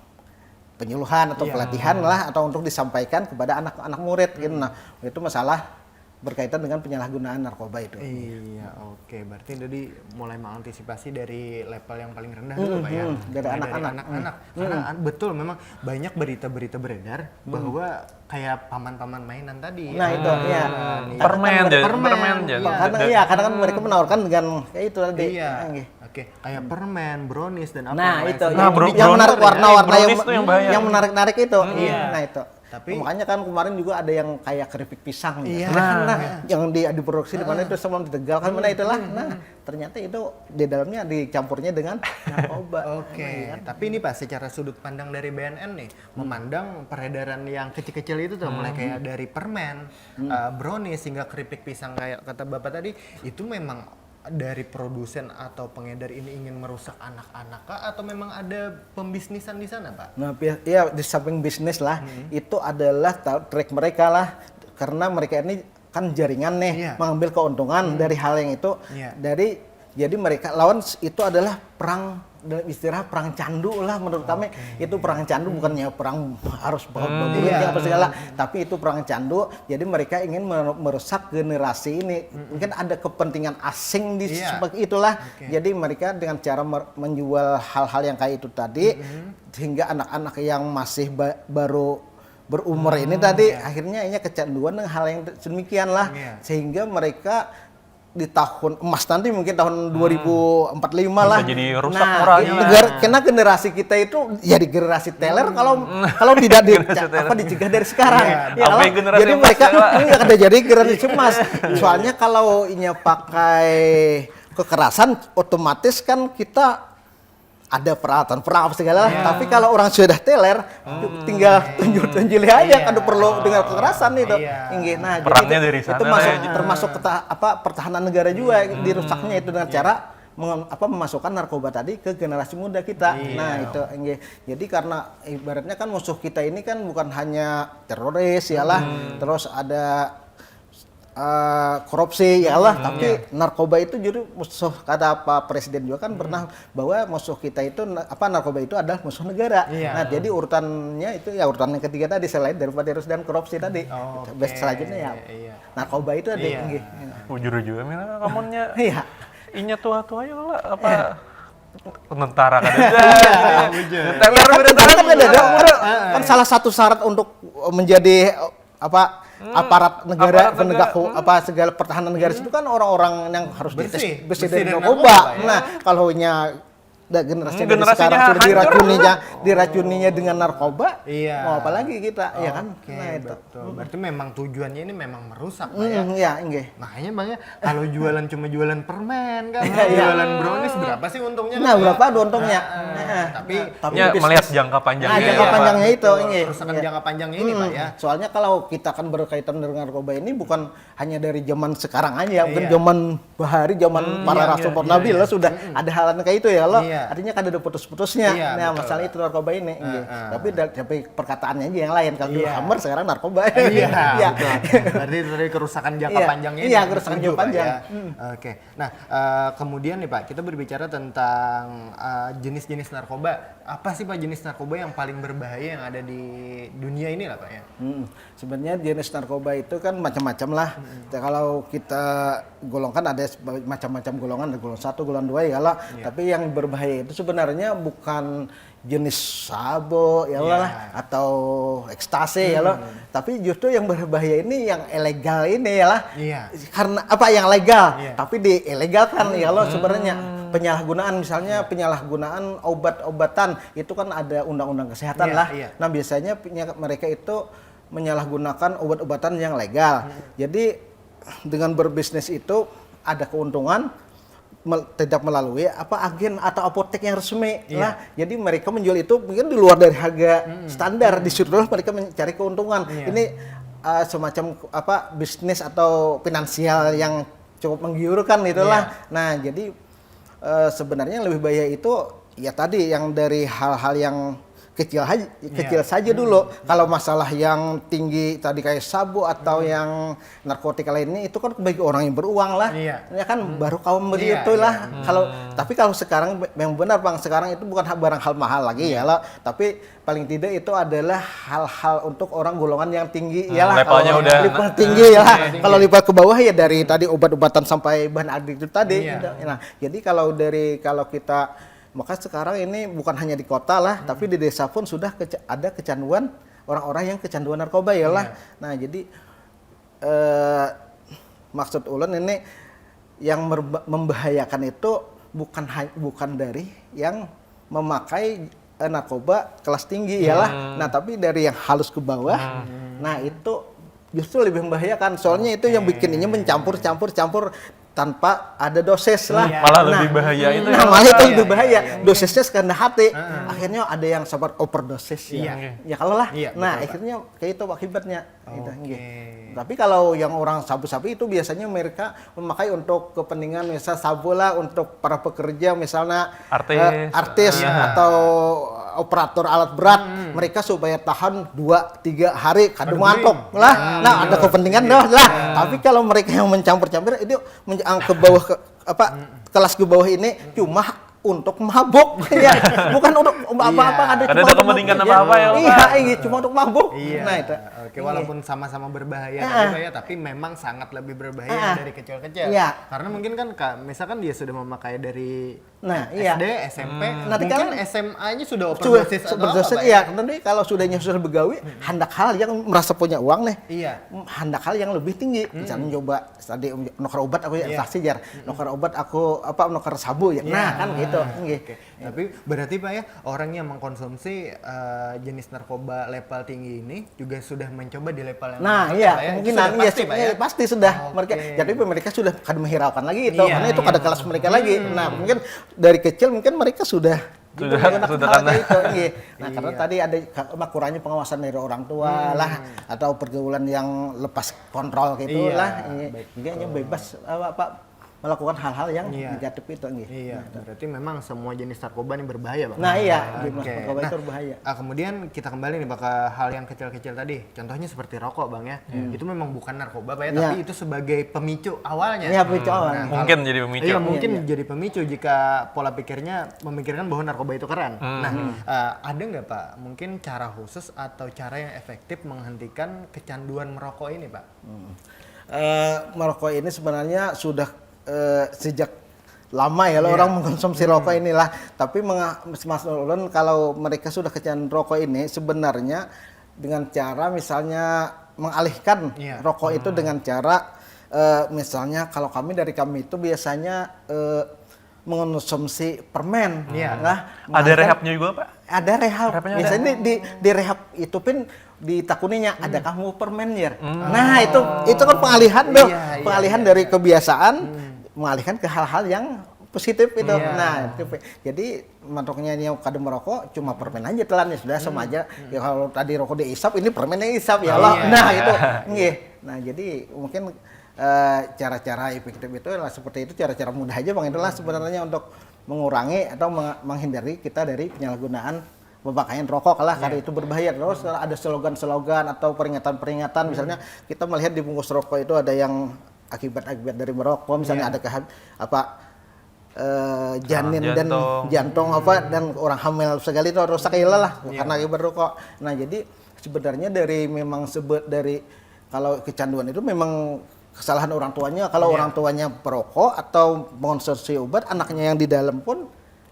penyuluhan atau pelatihan lah atau untuk disampaikan kepada anak-anak murid gitu. Nah, itu masalah berkaitan dengan penyalahgunaan narkoba itu. Iya, oke. Berarti jadi mulai mengantisipasi dari level yang paling rendah dulu Pak ya. Dari anak-anak. Karena betul memang banyak berita-berita beredar bahwa kayak paman-paman mainan tadi. Nah, itu ya. Permen jadi. Karena kan mereka menawarkan dengan kayak itu tadi. Iya. Oke, kayak permen, brownies dan apa. Nah, itu yang menarik warna-warna yang menarik itu. Iya. Nah, itu. Tapi makanya kan kemarin juga ada yang kayak keripik pisang yang diproduksi di mana itu sebelum di Tegal kan mana itulah. Nah, ternyata itu di dalamnya dicampurnya dengan narkoba. Oke. Tapi ini Pak secara sudut pandang dari BNN nih memandang peredaran yang kecil-kecil itu tuh mulai kayak dari permen, brownies hingga keripik pisang kayak kata Bapak tadi itu memang dari produsen atau pengedar ini ingin merusak anak-anak kah atau memang ada pembisnisan di sana Pak? Nah, ya di samping bisnis lah, itu adalah trik mereka lah, karena mereka ini kan jaringan nih, mengambil keuntungan dari hal yang itu, jadi mereka lawan itu adalah perang, istilah perang candu lah menurut kami. Itu perang candu, bukannya perang harus babuin apa segala, tapi itu perang candu. Jadi mereka ingin merusak generasi ini. Mungkin ada kepentingan asing di seperti itulah. Jadi mereka dengan cara menjual hal-hal yang kayak itu tadi, sehingga anak-anak yang masih baru berumur ini tadi akhirnya ini kecanduan dengan hal yang demikian lah, sehingga mereka di tahun emas nanti mungkin tahun 2045 lah. Bisa jadi rusak moralnya. Karena generasi kita itu jadi generasi teler kalau tidak dicegah dari sekarang. Jadi mereka nggak ada jadi generasi emas. Soalnya kalau ini pakai kekerasan otomatis kan kita ada peralatan perang apa segala, tapi kalau orang sudah teler, tinggal tunjuk-tunjuk aja, kan perlu dengan kekerasan itu. Nah, perangnya jadi dari sana itu termasuk pertahanan negara juga dirusaknya itu dengan cara memasukkan narkoba tadi ke generasi muda kita. Nah, itu jadi karena ibaratnya kan musuh kita ini kan bukan hanya teroris terus ada korupsi tapi narkoba itu jadi musuh, kata Pak Presiden juga kan pernah bahwa musuh kita itu narkoba itu adalah musuh negara. Nah, jadi urutannya itu urutan yang ketiga tadi selain daripada teroris dan korupsi tadi. Best selanjutnya narkoba itu ada Jujur juga mina kamunya. Inya tua-tua ya lah tentara kan. Teler kan salah satu syarat untuk menjadi aparat negara, Aparat penegak negara, apa segala pertahanan negara itu kan orang-orang yang harus Bersih bersih dari dari narkoba, narkoba. ya. Nah, kalau generasi dari Generasinya sekarang sudah hancur. diracuninya dengan narkoba, Iya. mau apa lagi kita, ya kan? Oke, Nah, itu. betul. Berarti memang tujuannya ini memang merusak, Pak ya. Ya, nggih. Makanya Bang ya, kalau jualan cuma jualan permen kan, Iya. jualan brownies berapa sih untungnya? Nah, Bang, ya? berapa untungnya? Tapi Ya, melihat jangka panjangnya. Nah, jangka ya, Pak. panjangnya itu, betul. nggih. Kerusakan Iya. jangka panjangnya ini Pak ya. Soalnya kalau kita kan berkaitan dengan narkoba ini bukan hanya dari zaman sekarang aja, mungkin Iya. zaman bahari, zaman para iya, rasul iya, para nabi iya. lah sudah ada hal kayak itu ya lo. Iya. Artinya kan ada putus-putusnya. Iya, Nah, betul. masalah itu narkoba ini. nggih. Tapi perkataannya aja yang lain. Kalau dulu Iya. hammer sekarang narkoba. Iya, Iya. betul. Berarti dari kerusakan jangka Iya, panjangnya iya, yang kerusakan setuju, jangka Pak, panjang. ya. Oke. Nah, kemudian nih Pak, kita berbicara tentang jenis-jenis narkoba. Apa sih Pak jenis narkoba yang paling berbahaya yang ada di dunia ini lah Pak ya? Sebenarnya jenis narkoba itu kan macam-macam lah. Kalau kita golongkan ada macam-macam golongan, ada golongan 1, golongan 2 ya lah. Tapi yang berbahaya itu sebenarnya bukan jenis sabo ya lah atau ekstasi ya lah. Tapi justru yang berbahaya ini yang ilegal ini ya lah. Iya. Karena apa yang legal, Iya. tapi diilegalkan ya Allah sebenarnya. Penyalahgunaan misalnya penyalahgunaan obat-obatan itu kan ada undang-undang kesehatan Iya, lah. iya. Nah, biasanya mereka itu menyalahgunakan obat-obatan yang legal. Jadi dengan berbisnis itu ada keuntungan tidak melalui agen atau apotek yang resmi lah. Jadi mereka menjual itu mungkin di luar dari harga standar, disuruh mereka mencari keuntungan. Ini semacam bisnis atau finansial yang cukup menggiurkan itulah. Nah, jadi sebenarnya yang lebih bahaya itu ya tadi yang dari hal-hal yang kecil saja dulu. Kalau masalah yang tinggi tadi kayak sabu atau yang narkotika lainnya itu kan bagi orang yang beruang lah. Iya. Ya kan baru kaum beli itu lah. Tapi kalau sekarang memang benar Bang, sekarang itu bukan barang hal mahal lagi ya lah. Tapi paling tidak itu adalah hal-hal untuk orang golongan yang tinggi ya lah. Levelnya udah level tinggi ya lah. Kalau level ke bawah ya dari tadi obat-obatan sampai bahan adiktif tadi. Iya. Nah, jadi kalau kita maka sekarang ini bukan hanya di kota lah, tapi di desa pun sudah ada kecanduan orang-orang yang kecanduan narkoba ya lah. Nah, jadi maksud ulun ini yang membahayakan itu bukan dari yang memakai narkoba kelas tinggi ya lah. Nah, tapi dari yang halus ke bawah. Nah, itu justru lebih membahayakan. Soalnya itu yang bikin ini mencampur tanpa ada dosis lah. Malah lebih bahaya itu. Nah, malah itu lebih bahaya. Dosisnya sekehendak hati. Akhirnya ada yang sabar overdosis ya. Ya kalau lah. Iya, Nah, betul, akhirnya kayak itu akibatnya. Gitu, Oke. nggih. Tapi kalau yang orang sabu-sabu itu biasanya mereka memakai untuk kepentingan misal sabu lah untuk para pekerja misalnya artis atau operator alat berat, mereka supaya tahan 2-3 hari kadang ngantuk lah. Nah, ada kepentingan lah. Tapi kalau mereka yang mencampur-campur itu ke bawah kelas ke bawah ini cuma untuk mabuk ya, bukan untuk apa-apa ada kepentingan apa-apa ya. Iya, cuma untuk mabuk. Iya. Nah, itu. Oke, walaupun sama-sama berbahaya tadi, Pak ya, tapi memang sangat lebih berbahaya yang dari kecil-kecil. Iya. Karena mungkin kan misalkan dia sudah memakai dari iya. SD, SMP, Nanti mungkin kan SMA-nya sudah overdosis atau overdosis, apa, Pak, iya. Nanti kalau sudahnya sudah begawi, hendak hal yang merasa punya uang nih. Iya. Hendak hal yang lebih tinggi. Misalnya coba tadi nukar obat aku ya saksi jar. Nukar obat aku nukar sabu ya. Nah, kan gitu. Nggih. Oke. Tapi berarti Pak ya, orang yang mengkonsumsi jenis narkoba level tinggi ini juga sudah mencoba di level yang Nah, rendah, iya, Pak ya? kemungkinan Sudah pasti, Pak ya? pasti sudah. Oke. Mereka sudah akan menghiraukan lagi itu, Iya, karena itu iya. ada kelas mereka lagi. Nah, mungkin dari kecil mungkin mereka sudah menggunakan hal karena kayak itu. Iya. Nah, karena Iya. tadi ada kurangnya pengawasan dari orang tua lah, atau pergaulan yang lepas kontrol gitu Iya, lah. betul. Jadi hanya bebas melakukan hal-hal yang Iya. negatif itu. Iya, berarti memang semua jenis narkoba ini berbahaya, Bang. Nah, iya, Oke. jenis narkoba itu berbahaya. Kemudian kita kembali nih Pak ke hal yang kecil-kecil tadi. Contohnya seperti rokok, Bang ya. Itu memang bukan narkoba, Pak ya, tapi itu sebagai pemicu awalnya. Iya, pemicu awal. Mungkin jadi pemicu. Iya, mungkin jadi pemicu jika pola pikirnya memikirkan bahwa narkoba itu keren. Nah, ada nggak Pak mungkin cara khusus atau cara yang efektif menghentikan kecanduan merokok ini, Pak? Merokok ini sebenarnya sudah sejak lama ya orang mengkonsumsi rokok inilah. Tapi Mas Ulun kalau mereka sudah kecanduan rokok ini sebenarnya dengan cara misalnya mengalihkan Iya. rokok itu dengan cara misalnya kalau dari kami itu biasanya mengonsumsi permen. Iya. Nah, Ada mengalihkan- rehabnya juga, Pak? ada rehab. Rehabnya Biasanya di rehab itu pun ditakuninya adakah mau permen ya? Nah, itu kan pengalihan tuh. Iya, Pengalihan dari kebiasaan mengalihkan ke hal-hal yang positif itu. Iya. Nah, itu. Jadi matoknya yang kadang merokok cuma permen aja telannya sudah sama aja. Ya kalau tadi rokok diisap ini permennya isap ya Allah. Iya. Nah, itu. Nggih. Nah, jadi mungkin cara-cara efektif itu lah seperti itu, cara-cara mudah aja Bang itulah sebenarnya untuk mengurangi atau menghindari kita dari penyalahgunaan pemakaian rokok lah karena itu berbahaya. Terus ada slogan-slogan atau peringatan-peringatan misalnya kita melihat di bungkus rokok itu ada yang akibat-akibat dari merokok misalnya ada janin dan jantung dan orang hamil sekali itu rusak lah karena akibat rokok. Nah, jadi sebenarnya dari kalau kecanduan itu memang kesalahan orang tuanya. Kalau orang tuanya perokok atau mengonsumsi obat, anaknya yang di dalam pun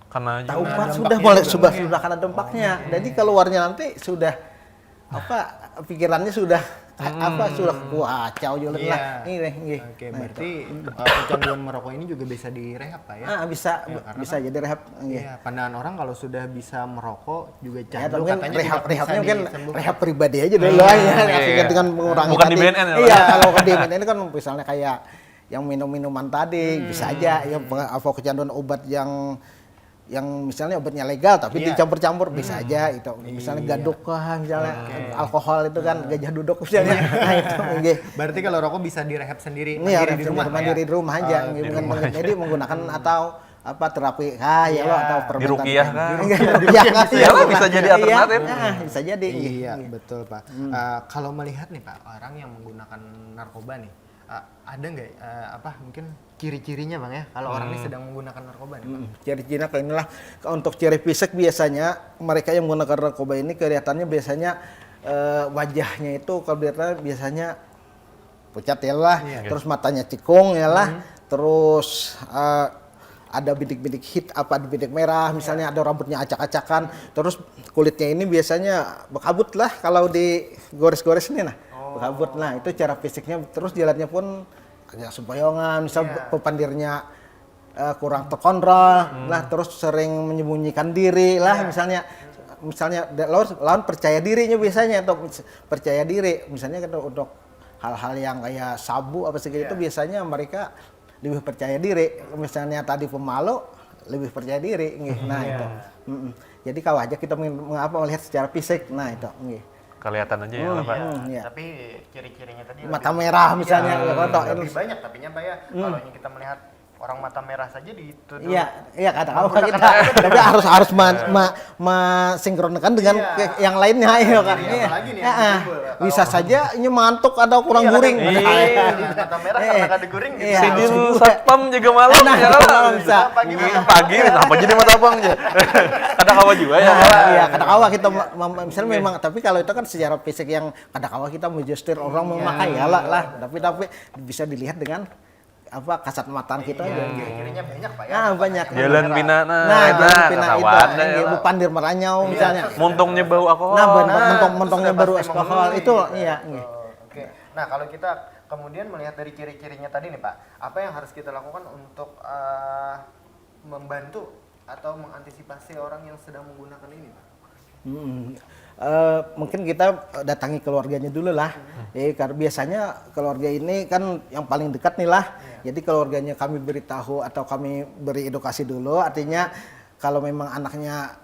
Karena tahu juga sudah karena dampaknya. Jadi keluarnya nanti sudah pikirannya sudah sudah kacau juga lah. Oke, berarti kecanduan merokok ini juga bisa direhab Pak ya? Bisa jadi rehab. Iya, pandangan orang kalau sudah bisa merokok juga Ya, candu tapi katanya rehabnya mungkin disembuhkan. rehab pribadi aja dulu ya, dengan mengurangi Bukan tadi. di BNN ya, Pak? Iya, kalau di BNN kan misalnya kayak yang minum-minuman tadi bisa aja ya kecanduan obat yang misalnya obatnya legal tapi dicampur-campur bisa aja itu. Misalnya gaduk misalnya alkohol itu kan gajah duduk misalnya. Nah, itu nggih. Berarti kalau rokok bisa direhab sendiri, Iya, mandiri di rumah Pak ya? mandiri di rumah aja. Jadi menggunakan atau terapi atau permen Diruqyah tadi. kah? Diruqyah kah? Ya, bisa jadi alternatif. Bisa jadi. Iya, betul Pak. Kalau melihat nih Pak, orang yang menggunakan narkoba nih, ada nggak mungkin ciri-cirinya Bang ya kalau orang ini sedang menggunakan narkoba nih Pak? Ciri-cirinya kayak inilah. Untuk ciri fisik biasanya mereka yang menggunakan narkoba ini kelihatannya biasanya wajahnya itu kalau dilihat biasanya pucat ya lah, terus matanya cikung ya lah, terus ada bintik-bintik bintik merah, misalnya ada rambutnya acak-acakan, terus kulitnya ini biasanya berkabut lah kalau digores-gores ini berkabut. Nah, itu cara fisiknya. Terus jalannya pun agak sempoyongan, misal pepandirnya kurang terkontrol lah, terus sering menyembunyikan diri lah, misalnya lawan percaya dirinya biasanya atau percaya diri misalnya untuk hal-hal yang kayak sabu segala itu biasanya mereka lebih percaya diri. Misalnya tadi pemalu lebih percaya diri nah itu. Jadi kalau aja kita melihat secara fisik, nah itu kelihatan aja ya, Pak. Tapi ciri-cirinya tadi mata merah misalnya lebih banyak tapi Pak ya. Kalau kita melihat orang mata merah saja dituduh. Iya kata-kata kita. Tapi harus sinkronkan dengan yang lainnya ya kan. Bisa saja ini mantuk atau kurang guring. Mata merah karena kada guring gitu. Sidin satpam juga malam ya kan. Bisa. Pagi apa jadi mata abang aja. Kadang kawa juga ya. Iya, kadang-kala kita misalnya memang, tapi kalau itu kan secara fisik yang kadang-kala kita menjustir orang memakai lah. Tapi bisa dilihat dengan kasat mataan kita aja. Ciri-cirinya banyak Pak ya. Banyak. Jalan pina jalan pina kasawan itu pandir meranyau misalnya. Montongnya bau alkohol. Montongnya baru alkohol itu iya. Oke. Nah, kalau kita kemudian melihat dari ciri-cirinya tadi nih Pak, apa yang harus kita lakukan untuk membantu atau mengantisipasi orang yang sedang menggunakan ini Pak? Mungkin kita datangi keluarganya dulu lah. Karena biasanya keluarga ini kan yang paling dekat nih lah. Jadi keluarganya kami beritahu atau kami beri edukasi dulu. Artinya kalau memang anaknya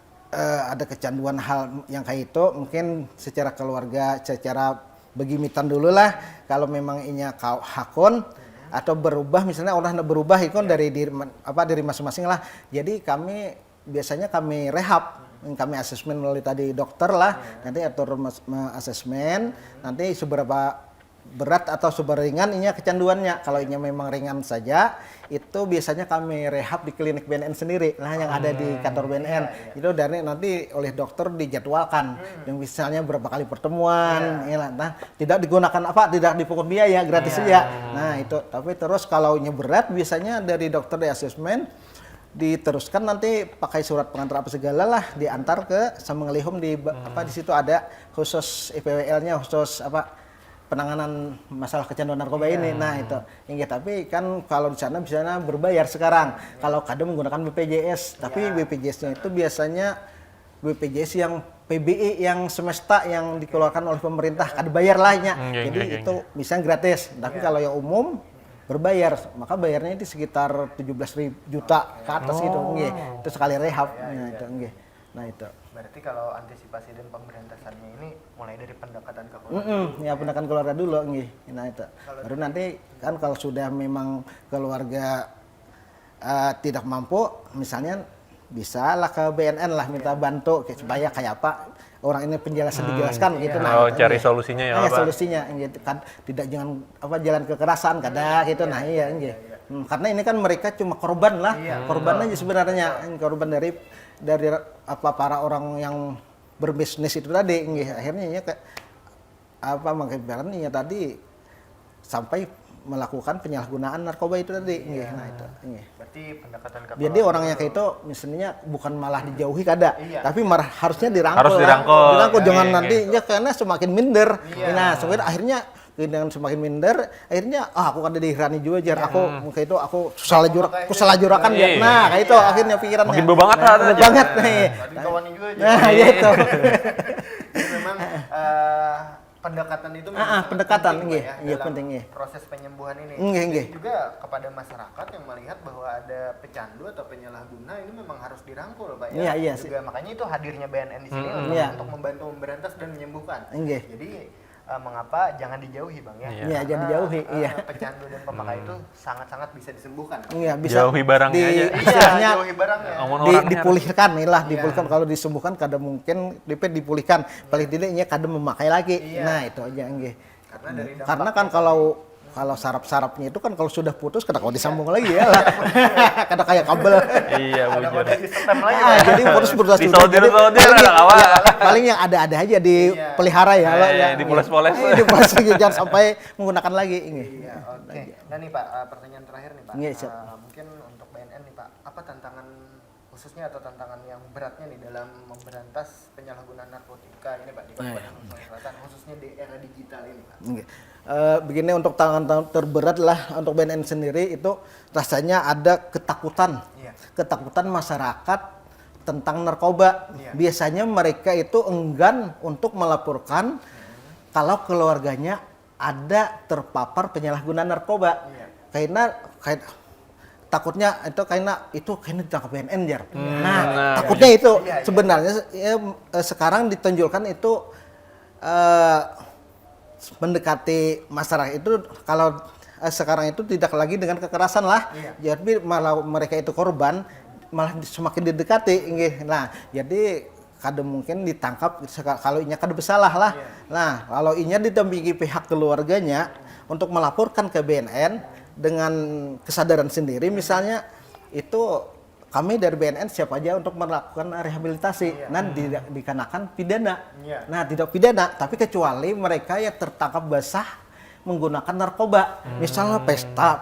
ada kecanduan hal yang kayak itu, mungkin secara keluarga, secara begimitan dulu lah. Kalau memang inya hakun atau berubah, misalnya orang berubah itu dari diri masing-masing lah. Jadi biasanya kami rehab. Kami asesmen melalui tadi dokter lah, nanti atur asesmen, nanti seberapa berat atau seberapa ringan inya kecanduannya. Kalau inya memang ringan saja, itu biasanya kami rehab di klinik BNN sendiri lah yang ada di kantor BNN. Itu dari nanti oleh dokter dijadwalkan, yang misalnya berapa kali pertemuan, nah tidak digunakan tidak dipungut biaya, gratis saja. Nah itu, tapi terus kalau inya berat biasanya dari dokter di asesmen diteruskan nanti pakai surat pengantar segala lah diantar ke Samangelihum di situ ada khusus IPWL-nya khusus penanganan masalah kecanduan narkoba ini. Nah itu, tapi kan kalau di sana biasanya berbayar sekarang. Kalau kadang menggunakan BPJS, tapi BPJS-nya itu biasanya BPJS yang PBI yang semesta yang dikeluarkan oleh pemerintah, kada bayar lahnya. Jadi itu bisa gratis. Tapi kalau yang umum berbayar, maka bayarnya itu sekitar 17 juta ke atas gitu. Itu sekali rehab. Nah itu. Berarti kalau antisipasi dan pemberantasannya ini mulai dari pendekatan ke keluarga. Ya pendekatan keluarga dulu, nah itu. Baru nanti kan kalau sudah memang keluarga tidak mampu, misalnya bisa lah ke BNN lah minta bantu supaya kayak apa orang ini penjelasan dijelaskan gitu. Nah, cari solusinya ya Pak. Solusinya gitu kan, tidak jangan jalan kekerasan kada gitu. Nah iya. Karena ini kan mereka cuma korban lah, korban aja sebenarnya, korban dari para orang yang berbisnis itu tadi, akhirnya mengakibatkan tadi sampai melakukan penyalahgunaan narkoba itu tadi. Nah itu. Berarti pendekatan ke jadi orangnya kayak itu misalnya bukan malah dijauhi kada, tapi harusnya dirangkul. Harus dirangkul. Jangan nanti karena semakin minder. Nah, sebenarnya akhirnya dengan semakin minder, akhirnya aku kada dihirani juga jar. Aku kayak itu aku salah jurakan ya. Nah, kayak itu akhirnya pikirannya. Makin bebanget banget nih. Kawannya juga. Nah, gitu. Jadi memang pendekatan itu pendekatan penting proses penyembuhan ini. Jadi juga kepada masyarakat yang melihat bahwa ada pecandu atau penyalahguna ini memang harus dirangkul, Pak ya. Juga makanya itu hadirnya BNN di sini untuk membantu memberantas dan menyembuhkan. Jadi mengapa jangan dijauhi, Bang ya? Iya, jangan dijauhi. Pecandu dan pemakai itu sangat-sangat bisa disembuhkan. Iya, bisa jauhi barangnya aja. Istilahnya jauhi barangnya. Dipulihkan dipulihkan. Kalau disembuhkan kada mungkin dipulihkan. Paling tidaknya kada memakai lagi. Nah, itu aja Karena kan kalau sarap-sarapnya itu kan kalau sudah putus kada kau disambung lagi ya. Kada kayak kabel. Iya, bujur. Sistem lagi. Jadi putus paling yang ada aja dipelihara ya. Dipoles-poles. Dipoles jangan sampai menggunakan lagi. Oke. Nah nih Pak, pertanyaan terakhir nih Pak. Mungkin untuk BNN nih Pak, apa tantangan khususnya atau tantangan yang beratnya nih dalam memberantas penyalahgunaan narkotika ini Pak di Kabupaten Sulawesi Selatan, khususnya di era digital ini Pak? Begini, untuk tantangan terberat lah untuk BNN sendiri itu rasanya ada ketakutan masyarakat tentang narkoba. Biasanya mereka itu enggan untuk melaporkan kalau keluarganya ada terpapar penyalahgunaan narkoba. Karena takutnya itu kayaknya ditangkap BNN jar. Takutnya itu sebenarnya sekarang ditonjolkan itu mendekati masyarakat itu kalau sekarang itu tidak lagi dengan kekerasan lah. Jadi malah mereka itu korban malah semakin didekati. Nah, jadi kada mungkin ditangkap kalau inya kada bersalah lah. Nah, kalau inya didampingi pihak keluarganya untuk melaporkan ke BNN dengan kesadaran sendiri, misalnya itu kami dari BNN siap aja untuk melakukan rehabilitasi. Nah, tidak dikenakan pidana. Nah, tidak pidana, tapi kecuali mereka yang tertangkap basah menggunakan narkoba. Misalnya pesta,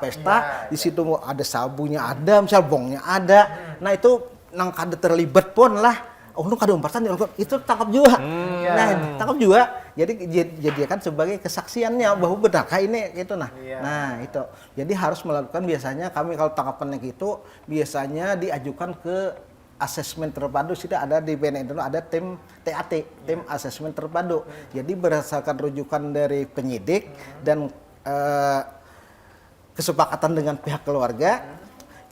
di situ ada sabunya ada, misal bongnya ada. Nah, itu nang kada terlibat pun lah. Lu kada umpatan itu tangkap juga. Nah, tangkap juga. Jadi jadikan sebagai kesaksiannya bahwa benarkah ini gitu Nah, itu. Jadi harus melakukan biasanya kami kalau tangkapannya gitu biasanya diajukan ke asesmen terpadu. Sudah ada di BNN itu ada tim TAT, tim asesmen terpadu. Jadi berdasarkan rujukan dari penyidik dan kesepakatan dengan pihak keluarga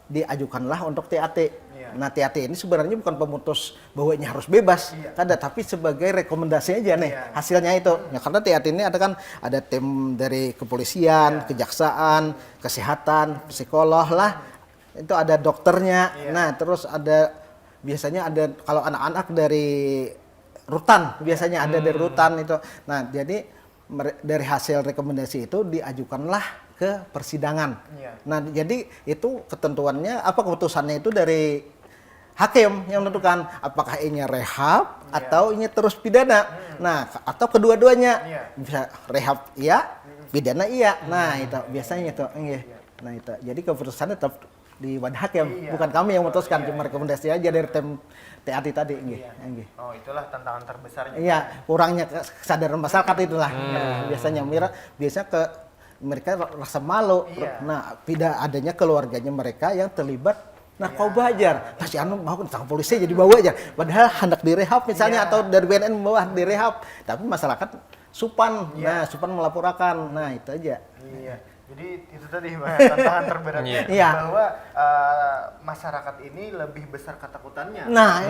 diajukanlah untuk TAT. Nah, TAT ini sebenarnya bukan pemutus bahwa ini harus bebas, tapi sebagai rekomendasi aja nih hasilnya itu. Ya, karena TAT ini ada tim dari kepolisian, kejaksaan, kesehatan, psikolog lah, itu ada dokternya. Nah, terus biasanya ada kalau anak-anak dari rutan, biasanya ada dari rutan itu. Nah, jadi dari hasil rekomendasi itu diajukanlah ke persidangan. Nah, jadi itu ketentuannya keputusannya itu dari hakim yang menentukan apakah ini rehab atau ini terus pidana. Nah, atau kedua-duanya. Bisa rehab iya, pidana iya. Nah, itu biasanya itu. Nah, itu. Jadi keputusannya tetap di Wadah Hakim. Bukan kami yang memutuskan, cuma rekomendasi aja dari tim TAT tadi. Nggih. Oh, itulah tantangan terbesarnya. Iya, kurangnya kesadaran masyarakat itulah. Biasanya biasanya mereka rasa malu. Nah, tidak adanya keluarganya mereka yang terlibat narkoba aja. Nah, si anu mau ditangkap polisi jadi bawa aja. Padahal hendak direhab misalnya atau dari BNN bawa direhab. Tapi masyarakat supan. Nah, supan melaporkan. Nah, itu aja. Iya. Jadi itu tadi tantangan terberatnya bahwa masyarakat ini lebih besar ketakutannya. Nah,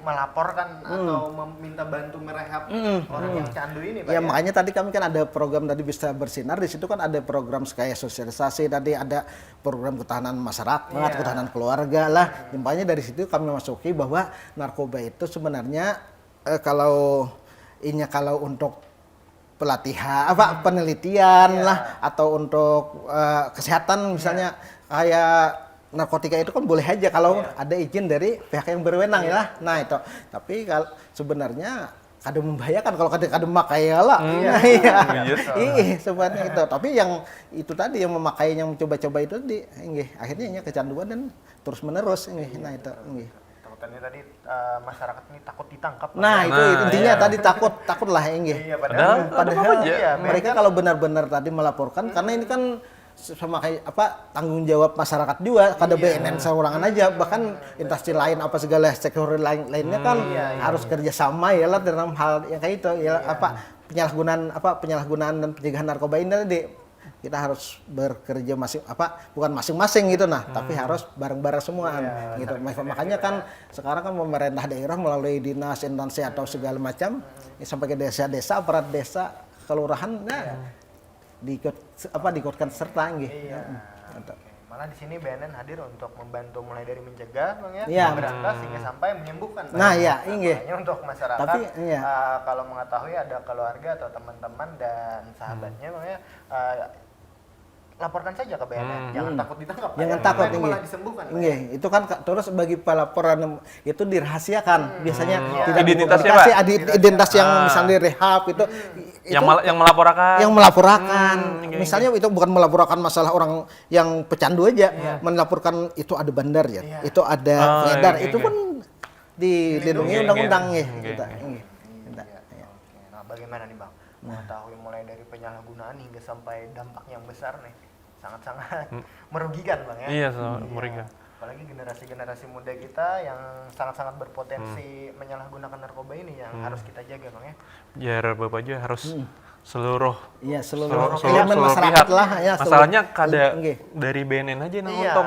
melaporkan atau meminta bantu merehab orang yang candu ini, Pak. Ya, makanya tadi kami kan ada program tadi Bisa Bersinar, di situ kan ada program kayak sosialisasi, tadi ada program ketahanan masyarakat, ketahanan keluarga lah. Makanya dari situ kami masuki bahwa narkoba itu sebenarnya kalau untuk pelatihan penelitian lah atau untuk kesehatan misalnya kayak narkotika itu kan boleh aja kalau ada izin dari pihak yang berwenang ya. Nah itu, tapi kalau sebenarnya kadang membahayakan kalau kadang memakai lah. Iya sebenarnya itu. Tapi yang itu tadi yang memakai, yang mencoba-coba itu akhirnya kecanduan dan terus menerus. Nah itu. Takutannya tadi masyarakat ini takut ditangkap. Nah, itu intinya tadi takut lah Padahal mereka kalau benar-benar tadi melaporkan, karena ini kan sama kayak tanggung jawab masyarakat juga, kada BNN seorangan aja, bahkan instansi lain segala stakeholder lainnya kan harus kerjasama ya lah dalam hal yang kayak itu penyalahgunaan dan pencegahan narkoba ini tadi. Kita harus bekerja bukan masing-masing gitu tapi harus bareng-bareng semua gitu. Makanya kan sekarang kan pemerintah daerah melalui dinas, instansi atau segala macam sampai ke desa-desa, aparat desa, kelurahan diikutkan serta Malah di sini BNN hadir untuk membantu mulai dari mencegah, Bang berantas hingga sampai menyembuhkan. Untuk masyarakat. Tapi kalau mengetahui ada keluarga atau teman-teman dan sahabatnya, Bang laporkan saja ke BNN, jangan takut ditangkap. Jangan takut, malah disembuhkan. Itu kan terus bagi pelaporan itu dirahasiakan. Biasanya tidak identitasnya, identitas yang misalnya direhab itu yang melaporkan. Yang melaporkan. Misalnya itu bukan melaporkan masalah orang yang pecandu aja, melaporkan itu ada bandar itu ada pengedar, itu pun dilindungi undang-undang Nah, bagaimana nih, Bang? Mengetahui mulai dari penyalahgunaan hingga sampai dampak yang besar nih, sangat-sangat merugikan, Bang Iya, merugikan. Apalagi generasi muda kita yang sangat-sangat berpotensi menyalahgunakan narkoba ini yang harus kita jaga, Bang Biar Bapak juga harus seluruh elemen masyarakat pihak. lah Masalahnya dari BNN aja nonton.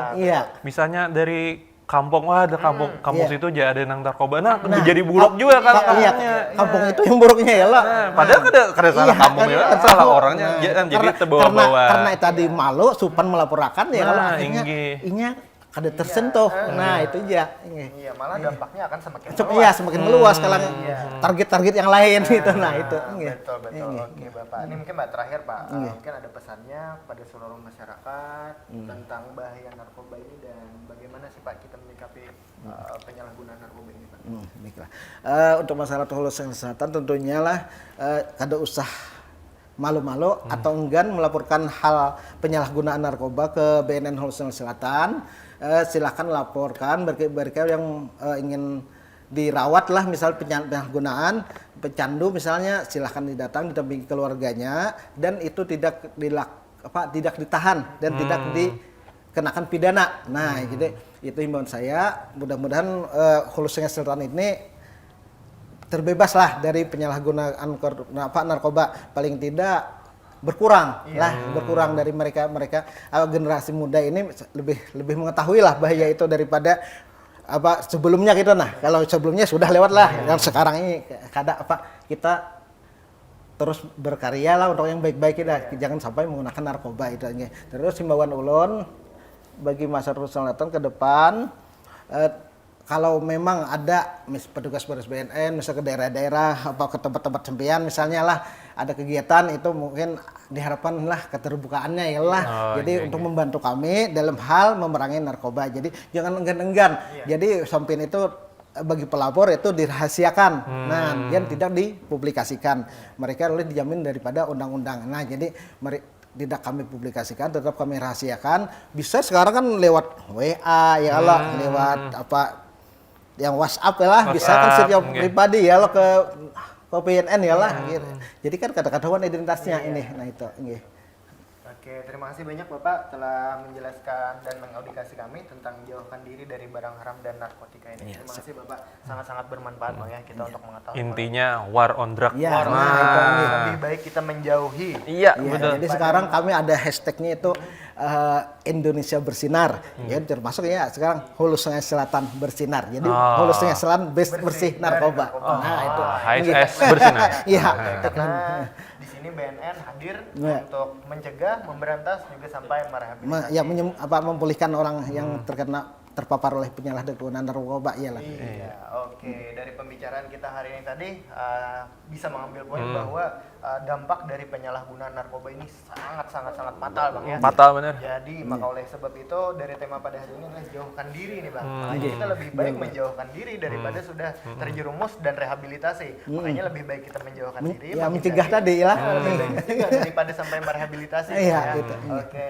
Misalnya dari kampung, ada kampung situ aja ada nang narkoba, jadi buruk juga kan kampungnya. Kampung itu yang buruknya ya lah. Padahal kada salah kampungnya, salah orangnya. Jadi terbawa-bawa. Karena tadi malu, supan melaporkan kalau akhirnya kada tersentuh. Nah itu aja. Malah dampaknya akan semakin meluas. Semakin meluas kalau target-target yang lain itu. Nah itu. Betul. Oke, Bapak. Ini mungkin terakhir, Pak. Mungkin ada pesannya pada seluruh masyarakat tentang bahaya narkoba ini dan bagaimana sih Pak kita menyikapi penyalahgunaan narkoba ini, Pak? Baiklah. Untuk masalah Hulu Selatan tentunya lah kada usah malu-malu atau enggan melaporkan hal penyalahgunaan narkoba ke BNN Hulu Selatan. Silakan laporkan mereka yang ingin dirawat lah, misal penyalahgunaan pecandu misalnya, silahkan didatang didampingi keluarganya dan itu tidak ditahan dan tidak dikenakan pidana. Nah jadi itu himbauan saya, mudah-mudahan Hulu Selatan ini terbebas lah dari penyalahgunaan narkoba, paling tidak berkurang dari mereka generasi muda ini lebih mengetahui lah bahaya itu daripada sebelumnya gitu. Nah kalau sebelumnya sudah lewat lah, yang sekarang ini kita terus berkarya lah untuk yang baik-baik kita, jangan sampai menggunakan narkoba itu. Terus himbauan ulun bagi masyarakat Selatan ke depan, kalau memang ada petugas-petugas BNN misal ke daerah-daerah ke tempat-tempat sempian misalnya lah ada kegiatan, itu mungkin diharapkan lah keterbukaannya jadi untuk membantu kami dalam hal memerangi narkoba. Jadi jangan enggan-enggan. Jadi samping itu bagi pelapor itu dirahasiakan. Nah, yang tidak dipublikasikan. Mereka oleh dijamin daripada undang-undang. Nah, jadi tidak kami publikasikan, tetap kami rahasiakan. Bisa sekarang kan lewat WA ya Allah, lewat apa yang WhatsApp ya lah, bisa kan secara pribadi ya lo ke BNN ya lah. Gitu. Jadi kan kata-kata identitasnya ini, nah itu. Oke, terima kasih banyak Bapak telah menjelaskan dan mengaudikasi kami tentang jauhkan diri dari barang haram dan narkotika ini. Terima kasih Bapak, sangat-sangat bermanfaat Bang ya kita untuk mengetahui. Intinya war on drug. War on drug. Lebih baik kita menjauhi. Iya, betul. Jadi sekarang kami ada hashtagnya itu Indonesia bersinar. Ya termasuk ya sekarang Hulu Sungai Selatan bersinar. Jadi Hulu Sungai Selatan bersih narkoba. Nah itu. HSS bersinar. Iya. Karena di sini BNN hadir untuk mencegah, memberantas juga sampai merehabilitasi. Memulihkan orang yang terpapar oleh penyalahgunaan narkoba iyalah. Iya, oke. Dari pembicaraan kita hari ini tadi bisa mengambil poin bahwa dampak dari penyalahgunaan narkoba ini sangat fatal Bang ya. Fatal benar. Jadi maka oleh sebab itu dari tema pada hari ini adalah jauhkan diri nih Bang. Makanya kita lebih baik menjauhkan diri daripada sudah terjerumus dan rehabilitasi. Makanya lebih baik kita menjauhkan diri. Ya mencegah tadi lah. Lebih baik mencegah daripada sampai merehabilitasi. Iya, ya. gitu. Oke.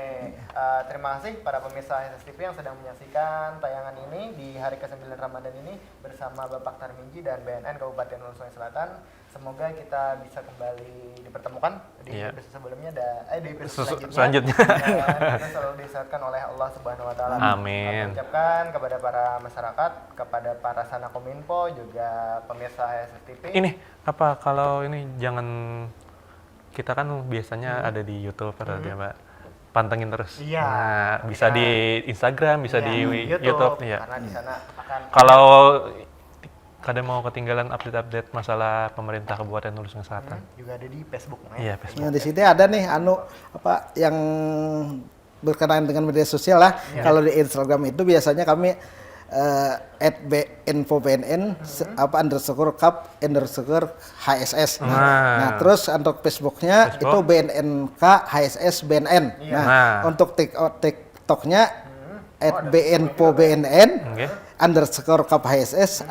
Terima kasih para pemirsa SSTV yang sedang menyaksikan tayangan ini di hari ke-9 Ramadan ini bersama Bapak Tarmiji dan BNN Kabupaten Hulu Sungai Selatan. Semoga kita bisa kembali dipertemukan di episode sebelumnya di episode selanjutnya. Kita selalu disehatkan oleh Allah Subhanahu wa taala. Amin. Kami ucapkan kepada para masyarakat, kepada para sana Kominfo, juga pemirsa SSTV. Ini apa kalau ini jangan, kita kan biasanya ada di YouTube atau ya Pak. Pantengin terus. Iya. Nah, bisa di Instagram, bisa di YouTube. Iya. Karena di sana akan kalau kadang mau ketinggalan update-update masalah pemerintah Kabupaten Hulu Sungai Selatan. juga ada di Facebook. Iya, Facebook. Nah, di sini ada nih yang berkenaan dengan media sosial lah. Kalau di Instagram itu biasanya kami @infobnn _cup_HSS. Nah, terus untuk Facebooknya itu BNNK HSS BNN. Nah, untuk TikToknya @bnpobnn _cup_HSS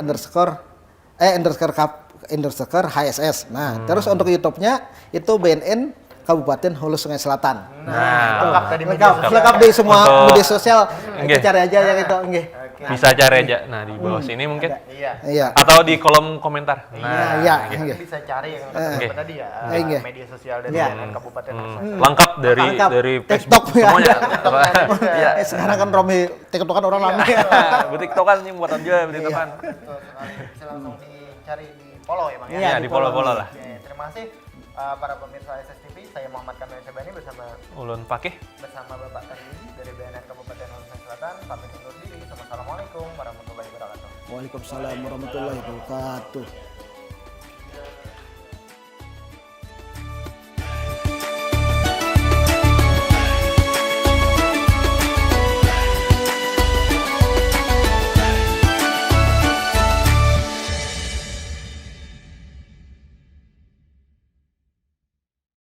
_cup_HSS. Nah, terus untuk YouTube-nya itu BNN Kabupaten Hulu Sungai Selatan. Nah, lengkap di semua media sosial. Kita cari aja yang itu. Bisa cari aja. Nah, di bawah sini mungkin. Iya. Atau di kolom komentar. Nah, bisa cari yang tadi ya media sosial dari Kabupaten Hulu Sungai Selatan. Lengkap dari TikTok semuanya. Sekarang kan Romi TikTok kan orang lama. TikTokan ini buatan juga, TikTokan. Bisa langsung dicari di follow ya Bang ya. Iya, di follow lah. Terima kasih para pemirsa SSTV. Saya Muhammad Kamil Syabani bersama Ulun Pakih. bersama Bapak Tarmiji dari BNN Kabupaten Hulu Sungai Selatan. Pamit undur diri. Assalamualaikum warahmatullahi wabarakatuh. Waalaikumsalam warahmatullahi wabarakatuh.